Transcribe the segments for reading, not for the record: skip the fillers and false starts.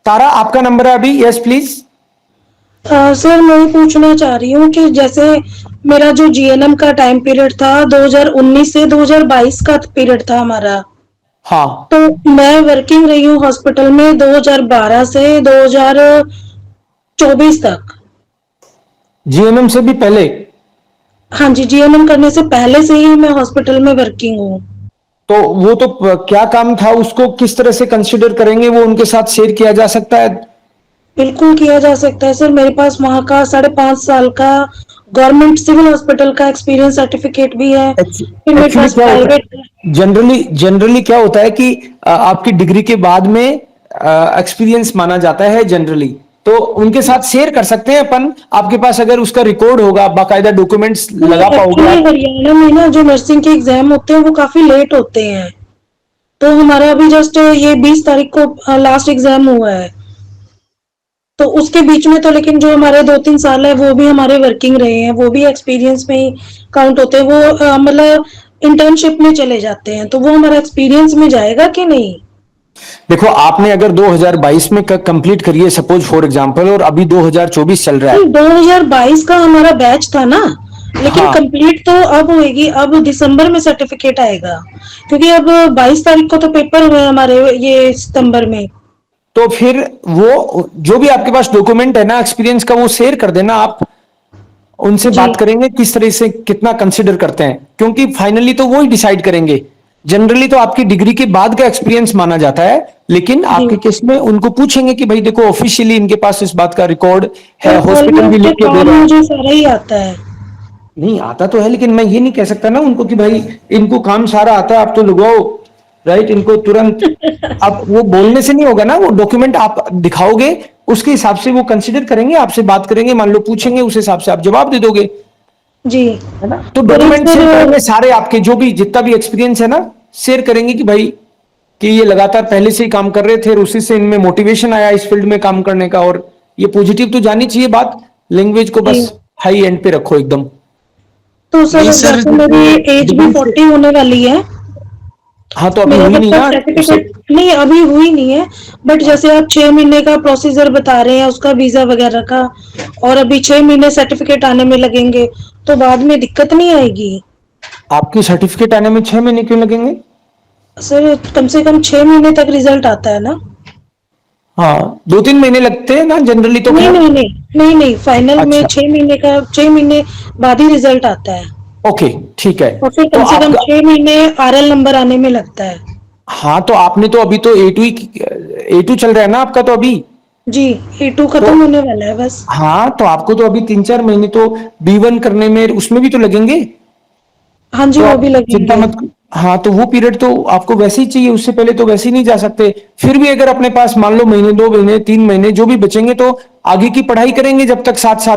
तारा, आपका नंबर है अभी? Yes please. सर मैं ये पूछना चाह रही हूँ कि जैसे मेरा जो जीएनएम का टाइम पीरियड था 2019 से 2022 का पीरियड था हमारा। हाँ। तो मैं वर्किंग रही हूँ हॉस्पिटल में 2012 से 2024 तक। जीएनएम से भी पहले? हाँ जी, जीएनएम करने से पहले से ही मैं हॉस्पिटल में वर्किंग हूँ। तो वो तो क्या काम था, उसको किस तरह से कंसिडर करेंगे, वो उनके साथ शेयर किया जा सकता है? बिल्कुल किया जा सकता है सर, मेरे पास वहाँ का 5.5 साल का गवर्नमेंट सिविल हॉस्पिटल का एक्सपीरियंस सर्टिफिकेट भी है। फिर मेरे एक्चुअली पास क्या होता प्राइवेट। है, जनरली क्या होता है कि आपकी डिग्री के बाद में एक्सपीरियंस माना जाता है जनरली, तो उनके साथ शेयर कर सकते हैं अपन। आपके पास अगर उसका रिकॉर्ड होगा, बाकायदा डॉक्यूमेंट्स नहीं, लगा पाओगे एक्चुअली आप। हरियाणा में ना जो नर्सिंग के एग्जाम होते हैं वो काफी लेट होते हैं। तो हमारा अभी जस्ट ये 20 तारीख को लास्ट एग्जाम हुआ है। तो उसके बीच में तो लेकिन जो हमारे 2-3 साल है वो भी हमारे वर्किंग रहे हैं, वो भी एक्सपीरियंस में ही काउंट होते हैं। वो मतलब इंटर्नशिप में चले जाते हैं, तो वो हमारा एक्सपीरियंस में जाएगा कि नहीं? देखो, आपने अगर 2022 में कंप्लीट करी है सपोज फॉर एग्जांपल, और अभी 2024 चल रहा नहीं, है। 2022 का हमारा बैच था ना। लेकिन हाँ, कंप्लीट तो अब होएगी, अब दिसंबर में सर्टिफिकेट आएगा। क्योंकि अब 22 तारीख को तो पेपर हुए हमारे, ये सितंबर में। तो फिर वो जो भी आपके पास डॉक्यूमेंट है ना एक्सपीरियंस का, वो शेयर कर देना आप। उनसे जी बात करेंगे किस तरह से कितना कंसिडर करते हैं, क्योंकि फाइनली तो वो ही डिसाइड करेंगे। जनरली तो आपकी डिग्री के बाद का एक्सपीरियंस माना जाता है, लेकिन जी। आपके केस में उनको पूछेंगे कि भाई देखो, ऑफिशियली इनके पास इस बात का रिकॉर्ड है, पर हॉस्पिटल भी ऑलमोस्ट लिख के दे काम रहे हैं। मुझे सारा ही आता है। नहीं आता तो है, लेकिन मैं ये नहीं कह सकता ना उनको कि भाई इनको काम सारा आता है, आप तो लगाओ, राइट, इनको तुरंत। अब वो बोलने से नहीं होगा ना, वो डॉक्यूमेंट आप दिखाओगे, उसके हिसाब से वो कंसिडर करेंगे, आपसे बात करेंगे, मान लो पूछेंगे, उस हिसाब से आप जवाब दे दोगे, जी। है ना? तो पर डॉक्यूमेंट शेयर सर। करेंगे सारे आपके, जो भी जितना भी एक्सपीरियंस है ना, शेयर करेंगे कि भाई कि ये लगातार पहले से ही काम कर रहे थे और उसी से इनमें मोटिवेशन आया इस फील्ड में काम करने का। और ये पॉजिटिव तो जानी चाहिए बात, लैंग्वेज को जी। बस हाई एंड पे रखो एकदम। तो नहीं सर सर, जैसे मेरी जैसे एज भी डिग्री से। 40 होने वाली है। हाँ, तो अभी मेरा हुई जब नहीं तक ना उससे। सर्टिफिकेट नहीं, अभी हुई नहीं है। बट जैसे आप 6 महीने का प्रोसीजर बता रहे हैं उसका वीजा वगैरह का, और अभी 6 महीने सर्टिफिकेट आने में लगेंगे, तो बाद में दिक्कत नहीं आएगी? आपकी सर्टिफिकेट आने में 6 महीने क्यों लगेंगे? सर कम से कम 6 महीने तक रिजल्ट आता है ना? हाँ, 2-3 महीने लगते हैं ना जनरली तो, नहीं खैर। नहीं नहीं, नहीं नहीं, फाइनल में अच्छा, 6 महीने का, 6 महीने बाद ही रिजल्ट आता है। ओके, ठीक है। और फिर तो कम से कम आपका, 6 महीने आरएल नंबर आने में लगता है। हाँ, तो आपने तो अभी तो A2 चल रहा है ना आपका तो अभी। जी। E2 तो खत्म होने वाला है बस। हाँ, तो आपको तो अभी 3-4 महीने तो B1 करने में उसमें भी तो लगेंगे। हाँ जी, तो वो आप भी चिंता लगेंगे। मत। हाँ, तो वो पीरियड तो आपको वैसे ही चाहिए, उससे पहले तो वैसे ही नहीं जा सकते। फिर भी अगर अपने पास मान लो महीने, 2 महीने, 3 महीने जो भी बचेंगे, तो आगे की पढ़ाई करेंगे जब तक, साथ साथ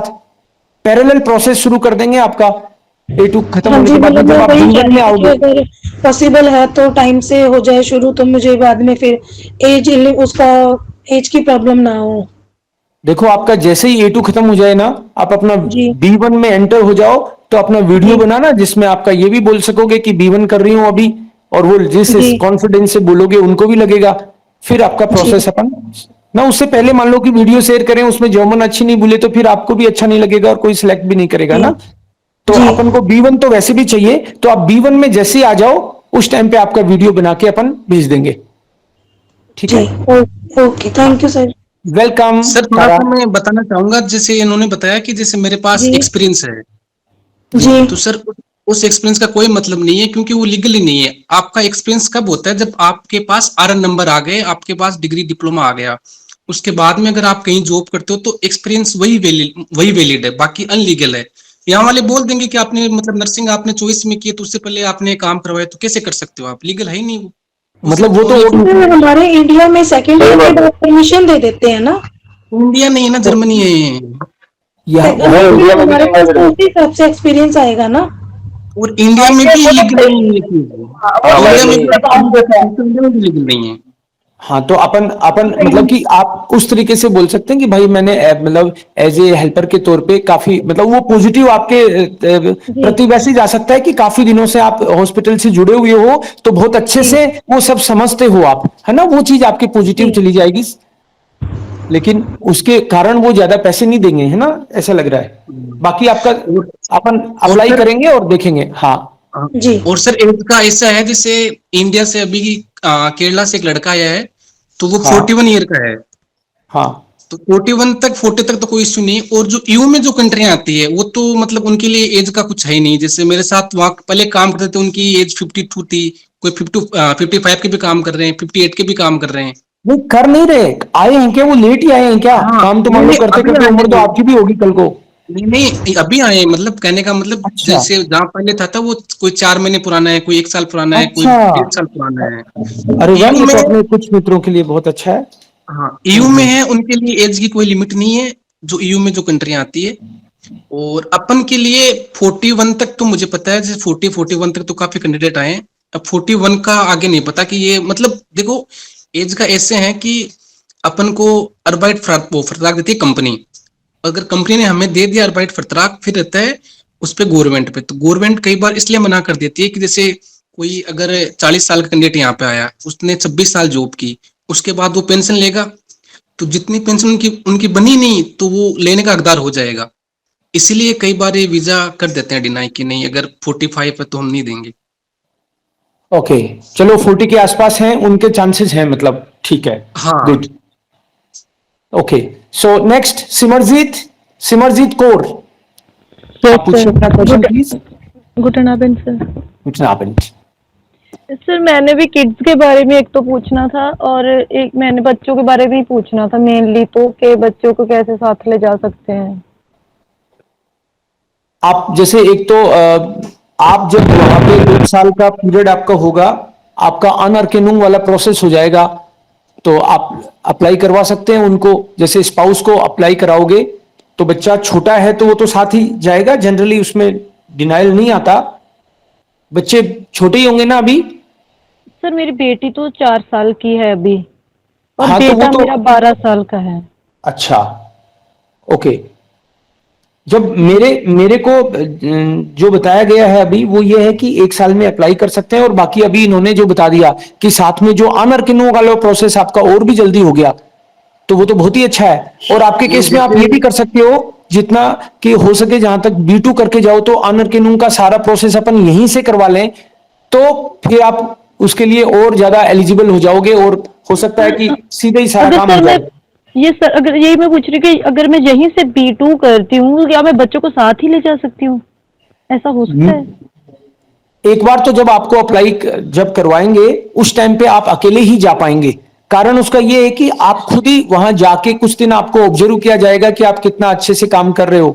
पैरेलल प्रोसेस शुरू कर देंगे आपका A2 खत्म हाँ होने जी, के बाद मतलब में, मैं जब आप वही कह B1 रही में थी कि आओगे। अगर पॉसिबल है तो टाइम से हो जाए शुरू, तो मुझे बाद में फिर एज उसका एज की प्रॉब्लम ना हो। देखो, आपका जैसे ही A2 खत्म हो जाए ना, आप अपना जी B1 में एंटर हो जाओ। तो अपना वीडियो जी बनाना जिसमें आपका ये भी बोल सकोगे कि B1 कर रही हूं अभी, और वो जी जिस कॉन्फिडेंस से बोलोगे उनको भी लगेगा। फिर आपका जी प्रोसेस अपन ना, उससे पहले मान लो कि वीडियो शेयर करें, उसमें जर्मन अच्छी नहीं बोले तो फिर आपको भी अच्छा नहीं लगेगा और कोई सिलेक्ट भी नहीं करेगा जी ना। तो जी अपन को B1 तो वैसे भी चाहिए, तो आप B1 में जैसे ही आ जाओ, उस टाइम पे आपका वीडियो बना के अपन भेज देंगे। ठीक जी। है। Okay, thank you sir. Welcome sir थोड़ा तारा। सा मैं बताना चाहूंगा, जैसे इन्होंने बताया कि जैसे मेरे पास जी एक्सपीरियंस है। जी तो सर उस एक्सपीरियंस का कोई मतलब नहीं है, क्योंकि वो लीगली नहीं है। आपका एक्सपीरियंस कब होता है? जब आपके पास आरएन नंबर आ गए, आपके पास डिग्री डिप्लोमा आ गया, उसके बाद में अगर आप कहीं जॉब करते हो तो एक्सपीरियंस वही वैलिड है, बाकी अनलीगल है। यहाँ वाले बोल देंगे कि आपने मतलब नर्सिंग आपने चॉइस में की है, तो उससे पहले आपने काम करवाया, तो कैसे कर सकते हो आप? लीगल है ही नहीं वो मतलब सिर्फ वो तो एक सर, हमारे इंडिया में सेकेंड ईयर के बाद परमिशन दे देते हैं ना? इंडिया नहीं है ना, जर्मनी है। यहाँ नहीं, हमारे पास तो उसी हिसाब से एक्सपीरियंस आएगा ना? और इंडिया में भी लीगल नहीं है ये चीज। इंडिया में भी इंडिया में भी लीगल नहीं है। हाँ, तो अपन अपन मतलब कि आप उस तरीके से बोल सकते हैं कि भाई मैंने मतलब एज ए हेल्पर के तौर पे काफी, मतलब वो पॉजिटिव आपके जी प्रति वैसे ही जा सकता है कि काफी दिनों से आप हॉस्पिटल से जुड़े हुए हो, तो बहुत अच्छे जी से वो सब समझते हो आप, है ना, वो चीज आपकी पॉजिटिव जी चली जाएगी। लेकिन उसके कारण वो ज्यादा पैसे नहीं देंगे, है ना, ऐसा लग रहा है। बाकी आपका और अपन और अप्लाई सर करेंगे और देखेंगे। हाँ हाँ, जी। और सर एज का ऐसा है जैसे इंडिया से अभी केरला से एक लड़का आया है, तो वो हाँ 41 ईयर का है। हाँ। तो 41 तक 40 तक तो कोई इश्यू नहीं। और जो यू में जो कंट्रियां आती है वो तो मतलब उनके लिए एज का कुछ है ही नहीं। जैसे मेरे साथ वहां पहले काम करते थे, उनकी एज 52 थी, कोई 55 के भी काम कर रहे हैं, 58 के भी काम कर रहे हैं। नहीं कर नहीं रहे, आए हैं क्या वो, लेट ही आए हैं क्या? हाँ, काम तो नहीं मान लो नहीं करते अभी करते आए उम्र तो हैं। आपकी भी होगी कल को। नहीं नहीं अभी आए हैं, मतलब कहने का मतलब अच्छा जैसे जहाँ पहले था वो कोई 4 महीने पुराना है, कोई 1 साल पुराना है, कोई अच्छा। 1.5 साल पुराना है। अरे वाह, ईयू ये में, तो अपने कुछ मित्रों के लिए बहुत अच्छा है। हाँ ईयू में है, उनके लिए एज की कोई लिमिट नहीं है, जो ईयू में जो कंट्रियां आती है। और अपन के लिए 41 तक तो मुझे पता है, जैसे 41 तक तो काफी कैंडिडेट आए हैं। अब 41 का आगे नहीं पता कि ये मतलब देखो एज का ऐसे है कि अपन को अर्बाइट वो vertrag देती है कंपनी। अगर कंपनी ने हमें दे दिया अर्बाइट vertrag, फिर रहता है उस पे गवर्नमेंट पे। तो गवर्नमेंट कई बार इसलिए मना कर देती है कि जैसे कोई अगर 40 साल का कैंडिडेट यहाँ पे आया, उसने 26 साल जॉब की, उसके बाद वो पेंशन लेगा, तो जितनी पेंशन उनकी उनकी बनी नहीं तो वो लेने का हकदार हो जाएगा। इसीलिए कई बार ये वीजा कर देते हैं डिनाई कि नहीं, अगर 45 है तो हम नहीं देंगे। ओके, चलो 40 के आसपास हैं उनके चांसेस हैं, मतलब ठीक है। हाँ good. Okay, so next Simarjeet, Simarjeet Kaur, yes आप पूछिए सर। अपना क्वेश्चन गुड प्लीज। गुड अबेन सर। कुछ ना आपने। सर मैंने भी किड्स के बारे में एक तो पूछना था, और एक मैंने बच्चों के बारे में ही पूछना था मेनली, तो कि बच्चों को कैसे साथ ले जा सकते हैं। आप जैसे एक तो आप जब वहां पे 1 साल का पीरियड आपका होगा, आपका अनअर्केनुंग वाला प्रोसेस हो जाएगा, तो आप अप्लाई करवा सकते हैं उनको। जैसे स्पाउस को अप्लाई कराओगे तो बच्चा छोटा है तो वो तो साथ ही जाएगा, जनरली उसमें डिनाइल नहीं आता। बच्चे छोटे ही होंगे ना अभी? सर मेरी बेटी तो 4 साल की है अभी, और हाँ तो वो बेटा तो मेरा 12 साल का है। अच्छा। ओके, जब मेरे मेरे को जो बताया गया है अभी वो ये है कि 1 साल में अप्लाई कर सकते हैं, और बाकी अभी इन्होंने जो बता दिया कि साथ में जो अनअर्किनो वाला प्रोसेस आपका और भी जल्दी हो गया, तो वो तो बहुत ही अच्छा है। और आपके नहीं केस में आप जैसे ये भी कर सकते हो, जितना कि हो सके जहां तक B2 करके जाओ तो अनअर्किनो का सारा प्रोसेस अपन यहीं से करवा लें, तो फिर आप उसके लिए और ज्यादा एलिजिबल हो जाओगे, और हो सकता है कि सर सीधे ही सारा अगर काम हो सर मैं जाए। ये सर अगर यही मैं पूछ रही कि अगर मैं यहीं से B2 करती हूँ, तो क्या मैं बच्चों को साथ ही ले जा सकती हूँ? ऐसा हो सकता है? एक बार तो जब आपको अप्लाई जब करवाएंगे उस टाइम पे आप अकेले ही जा पाएंगे। कारण उसका ये है कि आप खुद ही वहां जाके कुछ दिन आपको ऑब्जर्व किया जाएगा कि आप कितना अच्छे से काम कर रहे हो,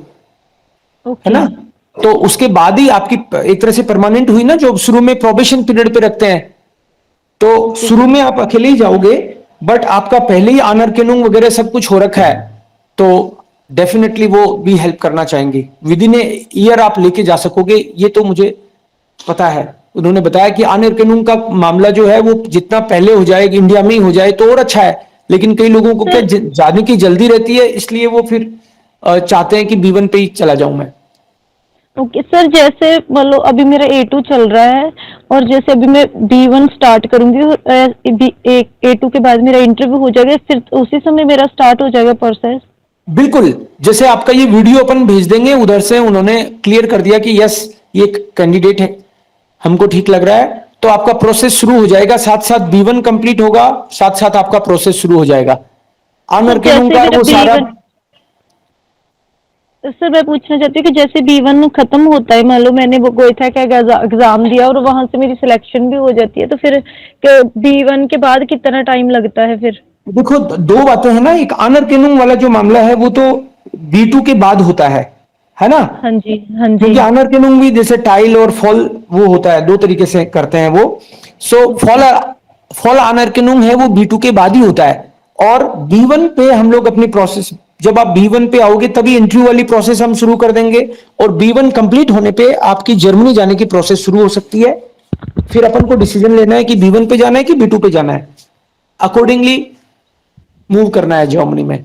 है ओके। ना। तो उसके बाद ही आपकी एक तरह से परमानेंट हुई ना, जो शुरू में प्रोबेशन पीरियड पे रखते हैं, तो ओके। शुरू में आप अकेले ही जाओगे। बट आपका पहले ही आनर केनुंग वगैरह सब कुछ हो रखा है, तो डेफिनेटली वो भी हेल्प करना चाहेंगे। विद इन ए ईयर आप लेके जा सकोगे, ये तो मुझे पता है। उन्होंने बताया कि आनर केनुंग का मामला जो है वो जितना पहले हो जाए, इंडिया में ही हो जाए तो और अच्छा है। लेकिन कई लोगों को क्या सर जाने की जल्दी रहती है, इसलिए वो फिर चाहते हैं कि B1 पे ही चला जाऊं मैं। ओके सर, जैसे मान लो अभी मेरा A2 चल रहा है, और जैसे अभी मैं B1 स्टार्ट करूंगी, और A2 के बाद मेरा इंटरव्यू हो जाएगा, फिर उसी समय मेरा स्टार्ट हो जाएगा प्रोसेस। बिल्कुल, जैसे आपका ये वीडियो अपन भेज देंगे उधर से, उन्होंने क्लियर कर दिया कि यस ये कैंडिडेट है, हमको ठीक लग रहा है, तो आपका प्रोसेस शुरू हो जाएगा। साथ साथ B1 कंप्लीट होगा, साथ साथ आपका प्रोसेस शुरू हो जाएगा। सर आनर केनुंग जैसे का मेरा वो सारा। B1, सर मैं पूछना चाहती हूँ कि जैसे B1 खत्म होता है, मान लो मैंने वो गोइठा का एग्जाम दिया और वहां से मेरी सिलेक्शन भी हो जाती है, तो फिर B1 के बाद कितना टाइम लगता है फिर? देखो दो बातें हैं ना, एक आनर केनुंग वाला जो मामला है वो तो B2 के बाद होता है ना। हाँ जी, हाँ जी। क्योंकि आनर केनुंग भी जैसे टाइल और फॉल वो होता है, दो तरीके से करते हैं वो। सो फॉल ओके। फॉल आनर केनुंग है वो B2 के बाद ही होता है। और B1 पे हम लोग अपनी प्रोसेस, जब आप B1 पे आओगे तभी इंटरव्यू वाली प्रोसेस हम शुरू कर देंगे, और B1 कंप्लीट होने पे आपकी जर्मनी जाने की प्रोसेस शुरू हो सकती है। फिर अपन को डिसीजन लेना है कि B1 पे जाना है कि B2 पे जाना है, अकॉर्डिंगली मूव करना है जर्मनी में।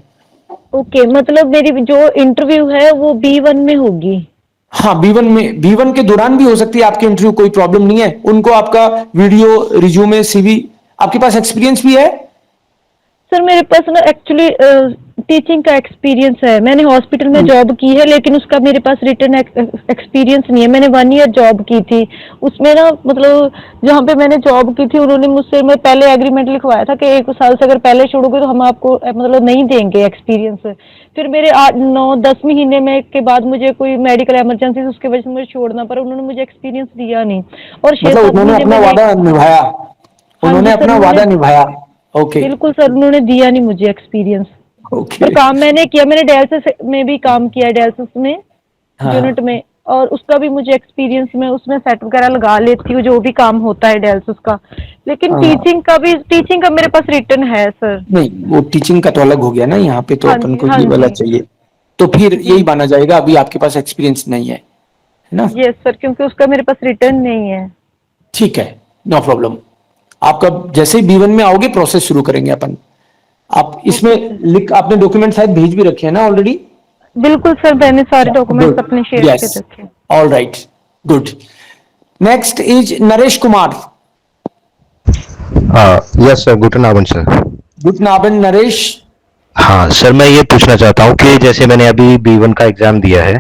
ओके, मतलब मेरी जो इंटरव्यू है वो B1 में होगी? हाँ B1 में, B1 के दौरान भी हो सकती है आपकी इंटरव्यू, कोई प्रॉब्लम नहीं है। उनको आपका वीडियो, रिज्यूमे, CV, आपके पास एक्सपीरियंस भी है? सर मेरे पास ना एक्चुअली टीचिंग का एक्सपीरियंस है। मैंने हॉस्पिटल में जॉब की है, लेकिन उसका मेरे पास रिटर्न एक्सपीरियंस नहीं है। मैंने 1 ईयर जॉब की थी। उसमें ना मतलब जहाँ पे मैंने जॉब की थी, उन्होंने मुझसे मैं पहले एग्रीमेंट लिखवाया था कि 1 साल से अगर पहले छोड़ोगे तो हम आपको मतलब नहीं देंगे एक्सपीरियंस। फिर मेरे 8 9 10 महीने में के बाद मुझे कोई मेडिकल इमरजेंसी, उसकी वजह से मुझे छोड़ना पड़ा। उन्होंने मुझे एक्सपीरियंस दिया नहीं, और 6 मतलब 7 उन्होंने महीने अपना मैंने। वादा निभाया, हाँ उन्होंने जी सर, अपना वादा निभाया। ओके बिल्कुल सर, उन्होंने दिया नहीं मुझे एक्सपीरियंस। ओके। और काम मैंने किया, मैंने डायलिसिस में भी काम किया है, डायलिसिस में हाँ यूनिट में, और उसका भी मुझे एक्सपीरियंस, मैं उसमें सेट वगैरह लगा लेती हूँ जो भी काम होता है डायलिसिस का। लेकिन हाँ। टीचिंग का मेरे पास रिटर्न है सर। नहीं, वो टीचिंग का तो अलग हो गया ना, यहाँ पे तो हाँ अपन जी, को हाँ ये वाला जी। चाहिए। तो फिर जी यही माना जाएगा अभी आपके पास एक्सपीरियंस नहीं है ना? यस सर, क्योंकि उसका मेरे पास रिटर्न नहीं है। ठीक है, नो प्रॉब्लम। आपका जैसे ही B1 में आओगे प्रोसेस शुरू करेंगे अपन। आप इसमें ओके सर। लिख, आपने डॉक्यूमेंट शायद भेज भी रखे हैं ना ऑलरेडी? बिल्कुल सर, मैंने सारे गुड, डॉक्यूमेंट्स अपने शेयर यस, कर रखे हैं। All right, good. Next is Naresh Kumar. Yes sir, गुड नाबन सर। गुड नाबन नरेश। हाँ सर, मैं ये पूछना चाहता हूँ कि जैसे मैंने अभी B1 का एग्जाम दिया है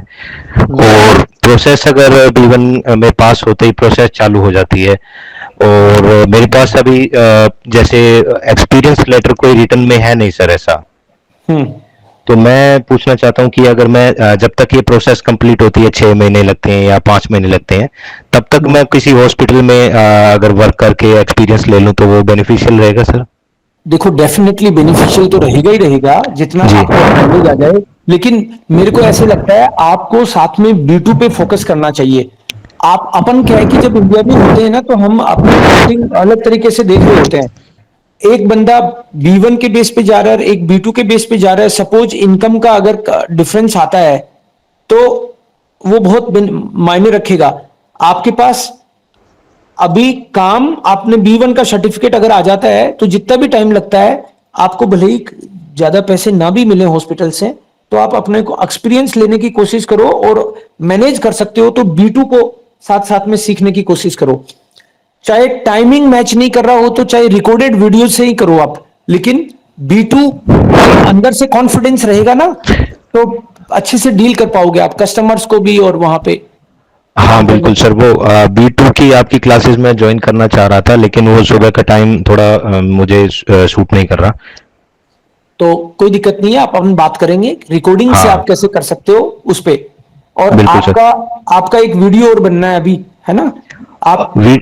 और प्रोसेस अगर B1 में पास होते ही प्रोसेस चालू हो जाती है, और मेरे पास अभी जैसे एक्सपीरियंस लेटर कोई रिटर्न में है नहीं सर ऐसा। हम्म। तो मैं पूछना चाहता हूँ कि अगर मैं जब तक ये प्रोसेस कंप्लीट होती है, 6 महीने लगते हैं या 5 महीने लगते हैं, तब तक मैं किसी हॉस्पिटल में अगर वर्क करके एक्सपीरियंस ले लूँ तो वो बेनिफिशियल रहेगा सर? देखो, डेफिनेटली बेनिफिशियल तो रहेगा ही रहेगा, जितना जी। आपको नॉलेज आ जाए। लेकिन मेरे को ऐसे लगता है आपको साथ में B2 पे फोकस करना चाहिए। आप अपन क्या है कि जब इंडिया में होते हैं ना, तो हम अपनी काउंटिंग अलग तरीके से देख रहे होते हैं। एक बंदा B1 के बेस पे जा रहा है, एक B2 के बेस पे जा रहा है। सपोज इनकम का अगर डिफरेंस आता है तो वो बहुत मायने रखेगा। आपके पास अभी काम, आपने B1 का सर्टिफिकेट अगर आ जाता है तो जितना भी टाइम लगता है, आपको भले ही ज्यादा पैसे ना भी मिले हॉस्पिटल से, तो आप अपने को एक्सपीरियंस लेने की कोशिश करो, और मैनेज कर सकते हो तो B2 को साथ साथ में सीखने की कोशिश करो। चाहे टाइमिंग मैच नहीं कर रहा हो तो चाहे रिकॉर्डेड वीडियो से ही करो आप, लेकिन B2 में अंदर से कॉन्फिडेंस रहेगा ना, तो अच्छे से डील कर पाओगे आप कस्टमर्स को भी और वहां पे हाँ काम करने। बिल्कुल सर, वो B2 की आपकी क्लासेस में ज्वाइन करना चाह रहा था, लेकिन वो सुबह का टाइम थोड़ा मुझे सूट नहीं कर रहा। तो कोई दिक्कत नहीं है, आप अपन बात करेंगे रिकॉर्डिंग से हाँ आप कैसे कर सकते हो उस पे। और बिल्कुल सर। आपका एक वीडियो और बनना है अभी, है ना? आप, वी,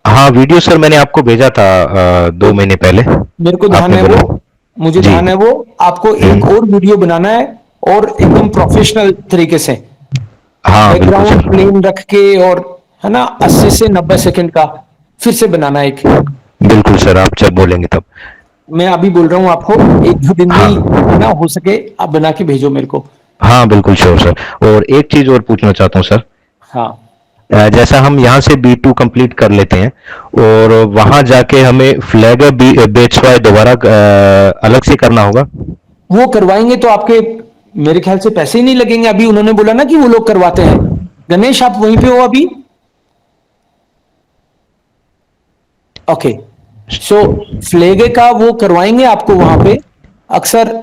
हाँ वीडियो सर मैंने आपको भेजा था 2 महीने पहले। मेरे को ध्यान आपने है बना। वो, मुझे जी। ध्यान है वो। आपको एक और वीडियो बनाना है, और एकदम प्रोफेशनल तरीके से, हाँ बिल्कुल बैकग्राउंड सर। प्लेन रख के, और है ना 80 से 90 सेकंड का फिर से बनाना है एक। बिल्कुल सर, आप जब बोलेंगे तब। मैं अभी बोल रहा हूँ आपको, 1 2 दिन में हाँ ही, है ना, हो सके आप बना के भेजो मेरे को। हाँ बिल्कुल श्योर सर। और एक चीज और पूछना चाहता हूँ सर। हाँ, जैसा हम यहाँ से B2 कंप्लीट कर लेते हैं और वहां जाके हमें फ्लैग बेच वाई दोबारा अलग से करना होगा? वो करवाएंगे तो आपके मेरे ख्याल से पैसे ही नहीं लगेंगे। अभी उन्होंने बोला ना कि वो लोग करवाते हैं। गणेश, आप वहीं पे हो अभी? ओके, सो फ्लेगे का वो करवाएंगे आपको वहां पे। अक्सर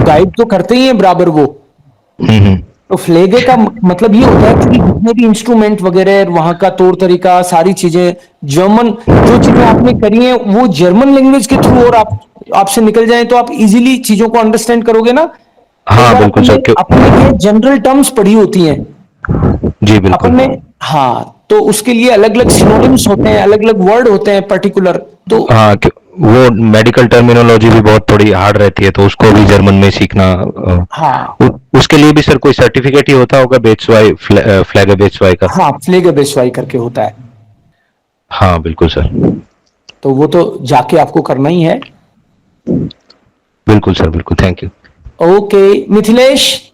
गाइड तो करते ही हैं बराबर वो। हम्म। तो फ्लेगे का मतलब ये होता है कि जितने भी इंस्ट्रूमेंट वगैरह, वहां का तौर तरीका, सारी चीजें जर्मन, जो चीजें आपने करी हैं वो जर्मन लैंग्वेज के थ्रू, और आपसे निकल जाए तो आप इजीली चीजों को अंडरस्टैंड करोगे ना। कई हाँ बार बिल्कुल सर, क्यों। अपन ने क्या जनरल टर्म्स पढ़ी होती हैं जी अपन बिल्कुल। ने। हाँ, तो उसके लिए अलग अलग सिनोनिम्स होते हैं, अलग अलग वर्ड होते हैं पर्टिकुलर। तो हाँ वो मेडिकल टर्मिनोलॉजी भी बहुत थोड़ी हार्ड रहती है, तो उसको भी जर्मन में सीखना हाँ उसके लिए भी सर कोई सर्टिफिकेट ही होता होगा बेचवाई, फ्लैग बेचवाई का? हाँ, फ्लेगर बेस्वाई करके होता है। हाँ बिल्कुल सर। तो वो तो जाके आपको करना ही है। बिल्कुल सर, बिल्कुल, thank you. Okay Mithilesh,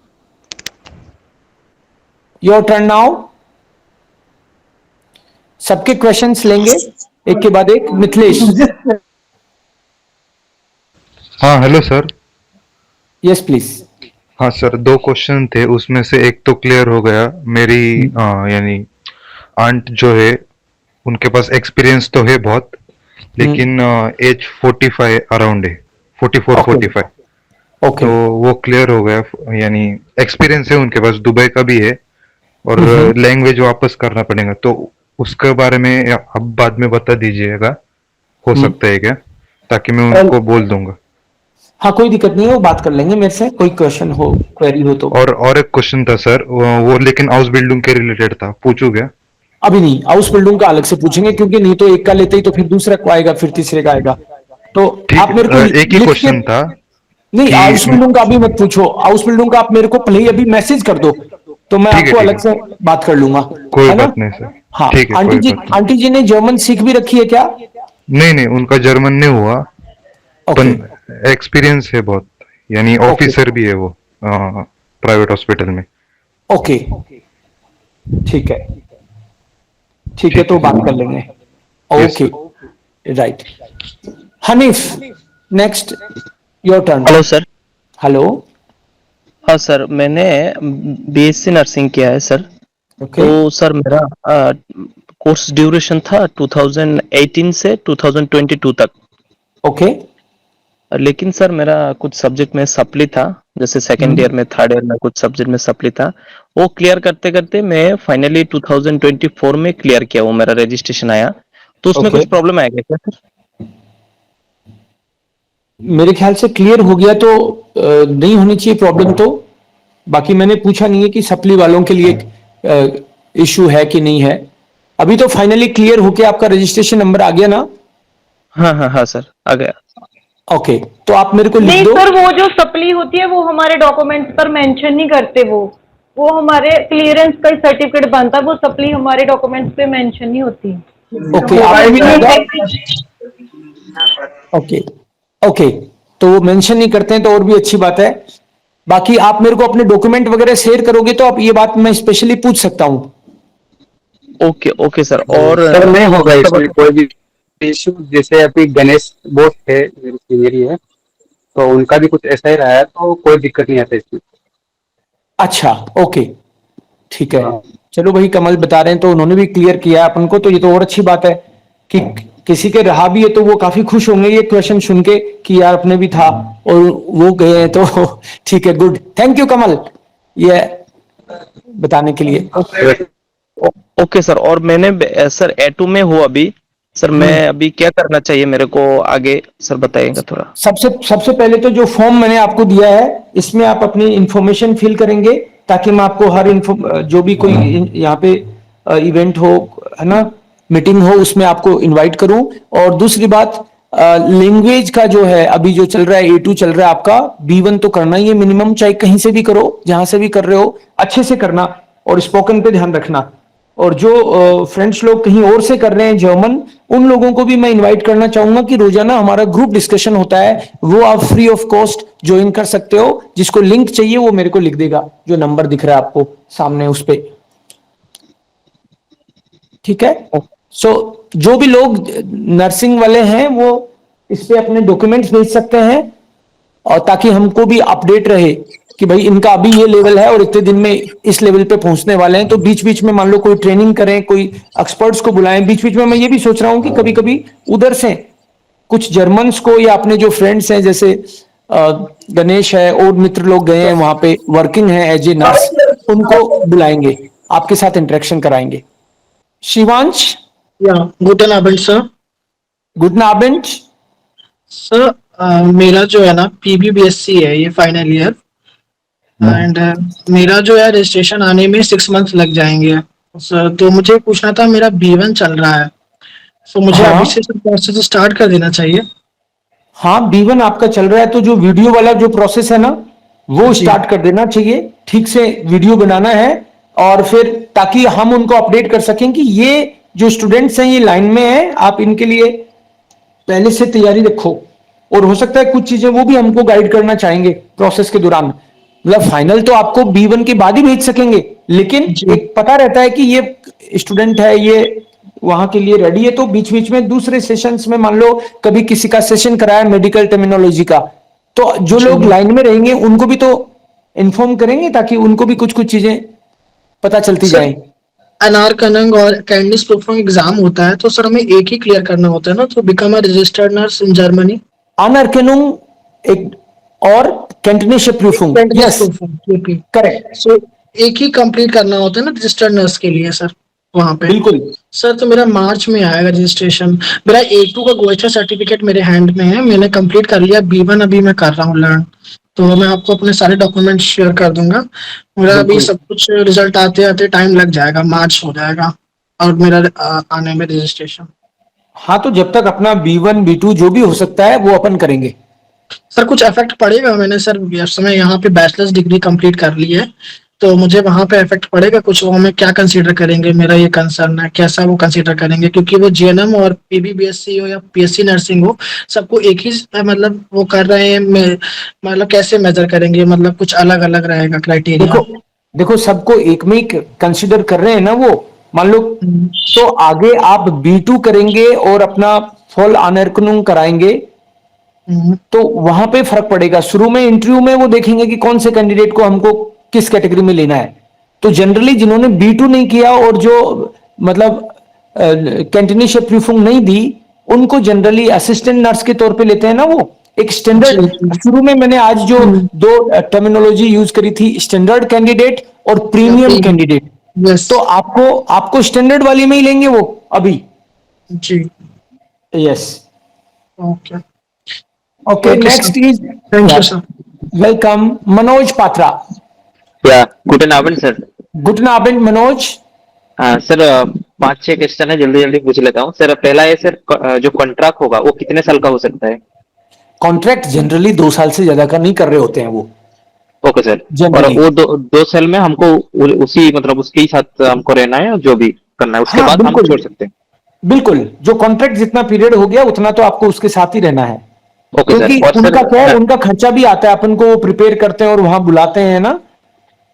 your turn now. सबके क्वेश्चंस लेंगे एक के बाद एक। मिथिलेश। हाँ हेलो सर। Yes please. हाँ सर, 2 क्वेश्चन थे, उसमें से एक तो क्लियर हो गया। मेरी यानी आंट जो है उनके पास एक्सपीरियंस तो है बहुत, लेकिन एज 45 अराउंड है। 44 ओके 45। ओके तो वो क्लियर हो गया, यानी एक्सपीरियंस है उनके पास, दुबई का भी है, और लैंग्वेज वापस करना पड़ेगा, तो उसके बारे में आप बाद में बता दीजिएगा, हो हम्म। सकता है क्या, ताकि मैं और उनको बोल दूंगा। हाँ कोई दिक्कत नहीं है, वो बात कर लेंगे मेरे से, कोई क्वेश्चन हो क्वेरी हो तो। और एक क्वेश्चन था सर, वो लेकिन हाउस बिल्डिंग के रिलेटेड था, पूछू क्या? अभी नहीं, हाउस बिल्डिंग का अलग से पूछेंगे, क्योंकि नहीं तो एक का लेते ही तो फिर दूसरा को आएगा, फिर तीसरे का आएगा। तो ठीक आप मेरे को है, एक ही लिख के, क्वेश्चन था नहीं कि हाउस बिल्डिंग का अभी मत पूछो, हाउस बिल्डिंग का आप मेरे को पहले ही अभी मैसेज कर दो, तो मैं ठीक है, आपको ठीक अलग से है, बात कर लूंगा, कोई है ना। बात नहीं सर। हाँ ठीक है, कोई बात नहीं। आंटी जी ने जर्मन सीख भी रखी है क्या? नहीं नहीं, उनका जर्मन नहीं हुआ, ओके पर एक्सपीरियंस है बहुत, यानी ओके ऑफिसर भी है वो प्राइवेट हॉस्पिटल में। ओके ठीक है, ठीक है, ठीक तो है बात कर सर। लेंगे। Yes okay sir. Right. Hanif, next your turn. Hello sir. Hello. हाँ सर, मैंने बीएससी नर्सिंग किया है सर। ओके तो सर मेरा कोर्स ड्यूरेशन था 2018 से 2022 तक। ओके लेकिन सर मेरा कुछ सब्जेक्ट में सप्ली था, जैसे सेकेंड ईयर में, थर्ड ईयर में कुछ सब्जेक्ट में सप्ली था। वो क्लियर करते करते मैं फाइनली 2024 में क्लियर किया, वो मेरा रजिस्ट्रेशन आया। तो उसमें ओके कुछ प्रॉब्लम आएगा क्या सर? मेरे ख्याल से क्लियर हो गया तो नहीं होनी चाहिए प्रॉब्लम तो। बाकी मैंने पूछा नहीं है कि सप्ली वालों के लिए इशू है कि नहीं है। अभी तो फाइनली क्लियर होके आपका रजिस्ट्रेशन नंबर आ गया ना? हाँ हाँ हाँ सर, आ गया। ओके, तो आप मेरे को लिख नहीं दो। सर, वो जो सप्ली होती है वो हमारे डॉक्यूमेंट्स पर मेंशन नहीं करते, वो हमारे क्लियरेंस का सर्टिफिकेट बनता है, वो सप्ली हमारे डॉक्यूमेंट्स पे मेंशन नहीं होती। ओके आप ओके ओके, तो वो मेंशन नहीं करते हैं तो और भी अच्छी बात है। बाकी आप मेरे को अपने डॉक्यूमेंट वगैरह शेयर करोगे तो आप ये बात मैं स्पेशली पूछ सकता हूँ। Okay okay sir. और सर नहीं होगा सब इसमें कोई भी इशू। जैसे अभी गणेश बोस थे, मेरे सीनियर ही है, तो उनका भी कुछ ऐसा ही रहा है, तो कोई दिक्कत नहीं आता इसमें। अच्छा ओके ठीक है। हाँ। चलो भाई, कमल बता रहे हैं तो उन्होंने भी क्लियर किया है अपन को, तो ये तो और अच्छी बात है कि किसी के रहा भी है तो वो काफी खुश होंगे ये क्वेश्चन सुन के कि यार अपने भी था और वो गए हैं, तो ठीक है, गुड, थैंक यू कमल ये बताने के लिए। Okay sir. और मैंने सर A2 में हूँ अभी सर, मैं अभी क्या करना चाहिए मेरे को आगे सर, बताइएगा थोड़ा। सबसे सबसे पहले तो जो फॉर्म मैंने आपको दिया है इसमें आप अपनी इंफॉर्मेशन फिल करेंगे, ताकि मैं आपको हर जो भी कोई यहाँ पे इवेंट हो, है ना, मीटिंग हो, उसमें आपको इनवाइट करूं। और दूसरी बात, लैंग्वेज का जो है अभी जो चल रहा है A2 चल रहा है आपका, B1 तो करना ही है मिनिमम, चाहे कहीं से भी करो, जहां से भी कर रहे हो अच्छे से करना, और स्पोकन पे ध्यान रखना। और जो फ्रेंड्स लोग कहीं और से कर रहे हैं जर्मन, उन लोगों को भी मैं इनवाइट करना चाहूंगा कि रोजाना हमारा ग्रुप डिस्कशन होता है, वो आप फ्री ऑफ कॉस्ट ज्वाइन कर सकते हो। जिसको लिंक चाहिए वो मेरे को लिख देगा, जो नंबर दिख रहा है आपको सामने उस पे, ठीक है। सो जो भी लोग नर्सिंग वाले हैं वो इस पे अपने डॉक्यूमेंट्स भेज सकते हैं, और ताकि हमको भी अपडेट रहे कि भाई इनका अभी ये लेवल है और इतने दिन में इस लेवल पे पहुंचने वाले हैं। तो बीच बीच में मान लो कोई ट्रेनिंग करें, कोई एक्सपर्ट्स को बुलाएं बीच बीच में। मैं ये भी सोच रहा हूं कि कभी कभी उधर से कुछ जर्मन्स को, या अपने जो फ्रेंड्स हैं जैसे गणेश है और मित्र लोग गए हैं वहां पे वर्किंग है एज ए नर्स, उनको बुलाएंगे, आपके साथ इंटरेक्शन कराएंगे। शिवांश, या गुड अबेंड सर। गुड नाबेंट। सर मेरा जो है ना PBBSc है, ये फाइनल ईयर, एंड मेरा जो है रजिस्ट्रेशन आने में 6 मंथ लग जाएंगे सर। तो मुझे पूछना था, मेरा B1 चल रहा है, तो मुझे हाँ। अभी से प्रोसेस स्टार्ट कर देना चाहिए? हाँ, B1 आपका चल रहा है तो जो वीडियो वाला जो प्रोसेस है ना वो स्टार्ट कर देना चाहिए, ठीक से वीडियो बनाना है, और फिर ताकि हम उनको अपडेट कर सकें कि ये जो स्टूडेंट्स हैं ये लाइन में हैं, आप इनके लिए पहले से तैयारी रखो। और हो सकता है कुछ चीजें वो भी हमको गाइड करना चाहेंगे प्रोसेस के दौरान। मतलब फाइनल तो आपको B1 के बाद ही भेज सकेंगे, लेकिन एक पता रहता है कि ये स्टूडेंट है, ये वहां के लिए रेडी है, तो बीच बीच में दूसरे सेशंस में मान लो कभी किसी का सेशन कराया मेडिकल टर्मिनोलॉजी का, तो जो लोग लाइन में रहेंगे उनको भी तो इन्फॉर्म करेंगे, ताकि उनको भी कुछ कुछ चीजें पता चलती सर, जाएं। अनारकनंग और कैंडिस प्रूफिंग एग्जाम होता है, तो सर हमें एक ही क्लियर करना होता है ना, तो become a registered nurse in Germany? Anerkennung एक और कैंटनेशिया प्रूफिंग, यस करेक्ट, सो एक ही कंप्लीट करना होता है ना रजिस्टर्ड नर्स के लिए सर वहाँ पे? बिल्कुल। सर तो मेरा मार्च में आएगा रजिस्ट्रेशन। मेरा A2 का गोएचा सर्टिफिकेट मेरे हैंड में है, मैंने कंप्लीट कर लिया। B1 अभी मैं कर रहा हूँ लर्न, तो मैं आपको अपने सारे डॉक्यूमेंट शेयर कर दूंगा। मेरा अभी बिल्कुल। सब कुछ रिजल्ट आते आते टाइम लग जाएगा, मार्च हो जाएगा और मेरा आने में रजिस्ट्रेशन। हाँ, तो जब तक अपना B1 B2 जो भी हो सकता है वो अपन करेंगे। सर कुछ इफेक्ट पड़ेगा? मैंने सर इस समय यहाँ पे बैचलर्स डिग्री कंप्लीट कर ली है, तो मुझे वहां पे इफेक्ट पड़ेगा कुछ? वो हमें क्या कंसीडर करेंगे? मेरा ये कंसर्न है, कैसा वो कंसीडर करेंगे? क्योंकि वो GNM और PBBSc हो या PSC नर्सिंग हो, सबको एक ही मतलब वो कर रहे हैं। मतलब कैसे मेजर करेंगे? मतलब कुछ अलग अलग रहेगा क्राइटेरिया? देखो देखो, सबको एक में ही कंसिडर कर रहे हैं ना वो, मान लो। तो आगे आप B2 करेंगे और अपना फॉल आनर्कनुंग कराएंगे, तो वहां पे फर्क पड़ेगा। शुरू में इंटरव्यू में वो देखेंगे कि कौन से कैंडिडेट को हमको किस कैटेगरी में लेना है। तो जनरली जिन्होंने B2 नहीं किया और जो मतलब कैंटिनेशिया प्रूफिंग नहीं दी, उनको जनरली असिस्टेंट नर्स के तौर पे लेते हैं ना वो। एक स्टैंडर्ड, शुरू में मैंने आज जो दो टर्मिनोलॉजी यूज करी थी, स्टैंडर्ड कैंडिडेट और प्रीमियम कैंडिडेट, यस तो आपको स्टैंडर्ड वाली में ही लेंगे वो अभी। जी, yes, okay okay. Okay, next sir. Is, thank you sir. Welcome Manoj Patra. या good evening sir. Good evening Manoj. Sir 5-6 question है, जल्दी जल्दी पूछ लेता हूँ सर। पहला है सर, जो कॉन्ट्रैक्ट होगा वो कितने साल का हो सकता है? कॉन्ट्रैक्ट जनरली 2 साल से ज्यादा का नहीं कर रहे होते हैं वो। Okay sir. और Generally. वो 2 साल में हमको उसी मतलब उसके ही साथ हमको रहना है, जो भी करना है उसके हाँ, बाद हम बिल्कुल। छोड़ सकते हैं? बिल्कुल, जो कॉन्ट्रैक्ट जितना पीरियड हो गया उतना तो आपको उसके साथ ही रहना है। Okay sir. क्योंकि और उनका क्या है, सर, उनका खर्चा भी आता है, अपन को वो प्रिपेयर करते हैं और वहां बुलाते हैं ना,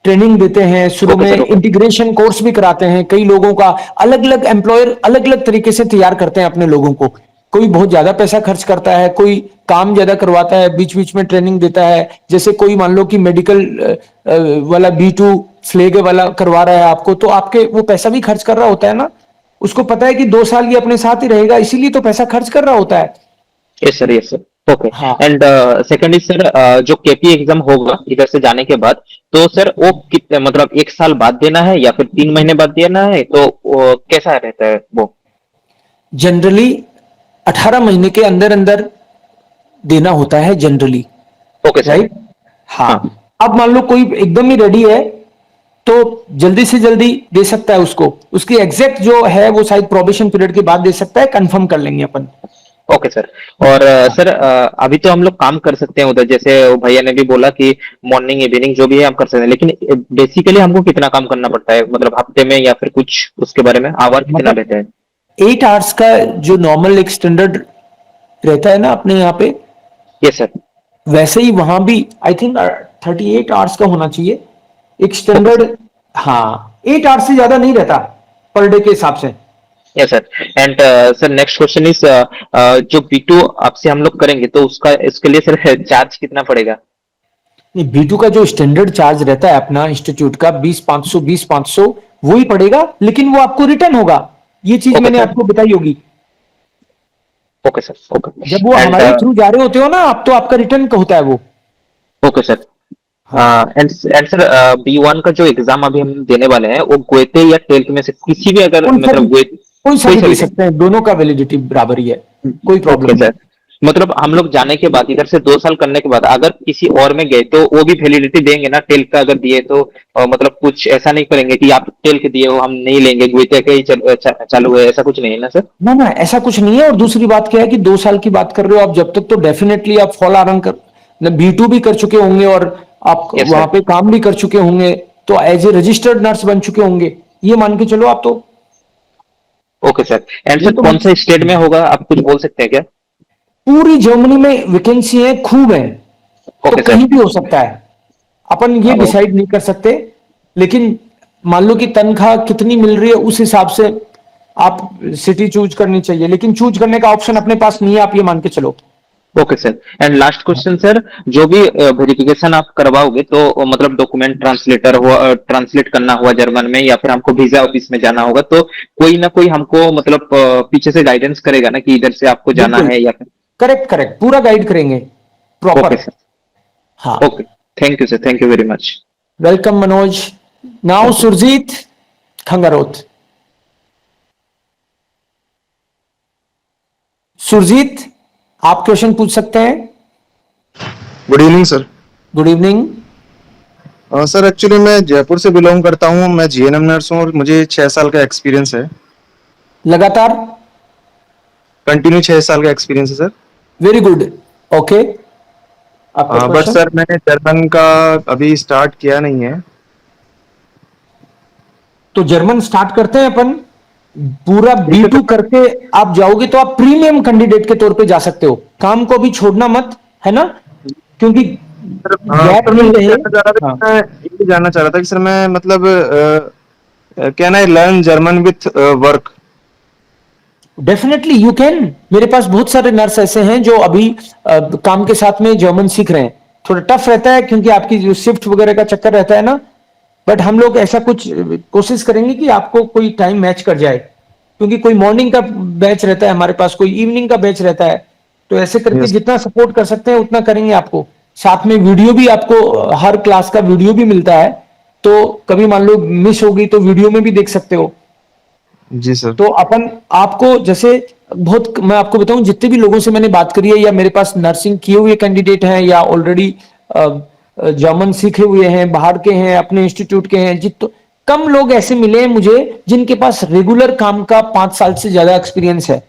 ट्रेनिंग देते हैं शुरू ओके में, सर, ओके। इंटीग्रेशन कोर्स भी कराते हैं। कई लोगों का अलग अलग एम्प्लॉयर अलग अलग तरीके से तैयार करते हैं अपने लोगों को। कोई बहुत ज्यादा पैसा खर्च करता है, कोई काम ज्यादा करवाता है, बीच बीच में ट्रेनिंग देता है। जैसे कोई मान लो कि मेडिकल वाला B2 फ्लेग वाला करवा रहा है आपको, तो आपके वो पैसा भी खर्च कर रहा होता है ना। उसको पता है कि 2 साल ये अपने साथ ही रहेगा, इसीलिए तो पैसा खर्च कर रहा होता है। Yes sir, yes sir. Okay. हाँ। एंड सेकंड इज सर, जो KP एग्जाम होगा इधर से जाने के बाद, तो सर वो कितने मतलब 1 साल बाद देना है या फिर 3 महीने बाद देना है? तो कैसा रहता है वो? जनरली 18 महीने के अंदर अंदर देना होता है जनरली, ओके सर। राइट। हाँ, हाँ। अब मान लो कोई एकदम ही रेडी है तो जल्दी से जल्दी दे सकता है उसको। उसकी एग्जैक्ट जो है वो शायद प्रोबेशन पीरियड के बाद दे सकता है, कंफर्म कर लेंगे अपन। Okay sir. और सर अभी तो हम लोग काम कर सकते हैं उधर, जैसे वो भैया ने भी बोला कि मॉर्निंग इवनिंग जो भी है हम कर सकते हैं, लेकिन बेसिकली हमको कितना काम करना पड़ता है, मतलब हफ्ते में या फिर कुछ उसके बारे में आवर कितना मतलब रहता है? 8 आवर्स का जो नॉर्मल एक स्टैंडर्ड रहता है ना अपने यहाँ पे, यस सर। वैसे ही वहां भी आई थिंक 38 आवर्स का होना चाहिए एक स्टैंडर्ड। हाँ, 8 आवर्स से ज्यादा नहीं रहता पर डे के हिसाब से। Yes sir. And sir next question is, जो B2 आपसे हम लोग करेंगे तो उसका इसके लिए सर चार्ज कितना पड़ेगा? नहीं, B2 का जो स्टैंडर्ड चार्ज रहता है अपना इंस्टीट्यूट का 20,500 वो ही पड़ेगा, लेकिन वो आपको रिटर्न होगा। ये चीज Okay, मैंने sir. आपको बताई होगी। Okay sir, okay. जब वो हमारे थ्रू जा रहे होते हो ना आप, तो आपका रिटर्न का होता है वो। Okay sir. And sir B1 का जो एग्जाम अभी हम देने वाले हैं वो गोएते या टेल्क में से किसी भी, अगर मतलब कोई सा भी दे दे सकते हैं, दोनों का वैलिडिटी बराबर ही है, कोई प्रॉब्लम ओके नहीं। सर। मतलब हम लोग जाने के बाद इधर से 2 साल करने के बाद अगर किसी और में गए तो वो भी वैलिडिटी देंगे ना? टेल्क का अगर दिए तो मतलब कुछ ऐसा नहीं करेंगे कि आप टेल्क दिए हो हम नहीं लेंगे, गोएते का ही चालू है, ऐसा कुछ नहीं है ना सर? ना ना, ऐसा कुछ नहीं है। और दूसरी बात क्या है कि 2 साल की बात कर रहे हो आप जब तक, तो डेफिनेटली आप फॉल आरंग कर B2 भी कर चुके होंगे और आप Yes, वहां sir. पे काम भी कर चुके होंगे, तो एज ए रजिस्टर्ड नर्स बन चुके होंगे, ये मान के चलो आप तो। Okay sir. एंड ये सर तो कौन सा स्टेट में होगा, आप कुछ बोल सकते हैं क्या? पूरी जर्मनी में वैकेंसी है, खूब है, तो ओके कहीं सर। भी हो सकता है। अपन ये ओके। डिसाइड नहीं कर सकते, लेकिन मान लो कि तनख्वाह कितनी मिल रही है उस हिसाब से आप सिटी चूज करनी चाहिए, लेकिन चूज करने का ऑप्शन अपने पास नहीं है, आप ये मान के चलो। Okay sir. And last question sir, जो भी वेरिफिकेशन आप करवाओगे तो मतलब डॉक्यूमेंट ट्रांसलेटर हुआ, ट्रांसलेट करना हुआ जर्मन में, या फिर हमको वीजा ऑफिस में जाना होगा, तो कोई ना कोई हमको मतलब पीछे से गाइडेंस करेगा ना कि इधर से आपको जाना बिल्कुल। है या फिर? करेक्ट करेक्ट, पूरा गाइड करेंगे। प्रॉपर। सर, हाँ, okay, thank you sir, thank you very much. Welcome Manoj. Now Surjeet Khangarot. Surjeet, आप क्वेश्चन पूछ सकते हैं। Good evening sir. Good evening. Sir actually मैं जयपुर से बिलोंग करता हूँ, मैं जीएनएम नर्स हूँ और मुझे 6 साल का एक्सपीरियंस है। लगातार? कंटिन्यू 6 साल का एक्सपीरियंस है सर। Very good. ओके, आपका बट क्वेश्चन। सर मैंने जर्मन का अभी स्टार्ट किया नहीं है। तो जर्मन स्टार्ट करते हैं अपन। पूरा ठीक है B2 सर। करके आप जाओगे तो आप प्रीमियम कैंडिडेट के तौर पे जा सकते हो। काम को भी छोड़ना मत, है ना, क्योंकि गैप सर मैं नहीं ये रहे। जानना चाह रहा था हाँ, कि मैं ये जानना चाह रहा था कि सर मैं मतलब can I learn German with work? Definitely you can. मेरे पास बहुत सारे नर्स ऐसे हैं जो अभी काम के साथ में जर्मन सीख रहे हैं। थोड़ा टफ रहता है क्योंकि आपकी जो शिफ्ट वगैरह का चक्कर रहता है ना, बट हम लोग ऐसा कुछ कोशिश करेंगे कि आपको कोई टाइम मैच कर जाए, क्योंकि कोई मॉर्निंग का बैच रहता है हमारे पास, कोई इवनिंग का बैच रहता है। तो ऐसे करके यस। जितना सपोर्ट कर सकते हैं उतना करेंगे आपको। साथ में वीडियो भी आपको, हर क्लास का वीडियो भी मिलता है, तो कभी मान लो मिस हो गई तो वीडियो में भी देख सकते हो। जी सर। तो अपन आपको जैसे बहुत, मैं आपको बताऊं जितने भी लोगों से मैंने बात करी है, या मेरे पास नर्सिंग किए हुए कैंडिडेट हैं या ऑलरेडी जर्मन सीखे हुए हैं, बाहर के हैं, अपने इंस्टीट्यूट के हैं, जित कम लोग ऐसे मिले हैं मुझे जिनके पास रेगुलर काम का 5 साल से ज्यादा एक्सपीरियंस है।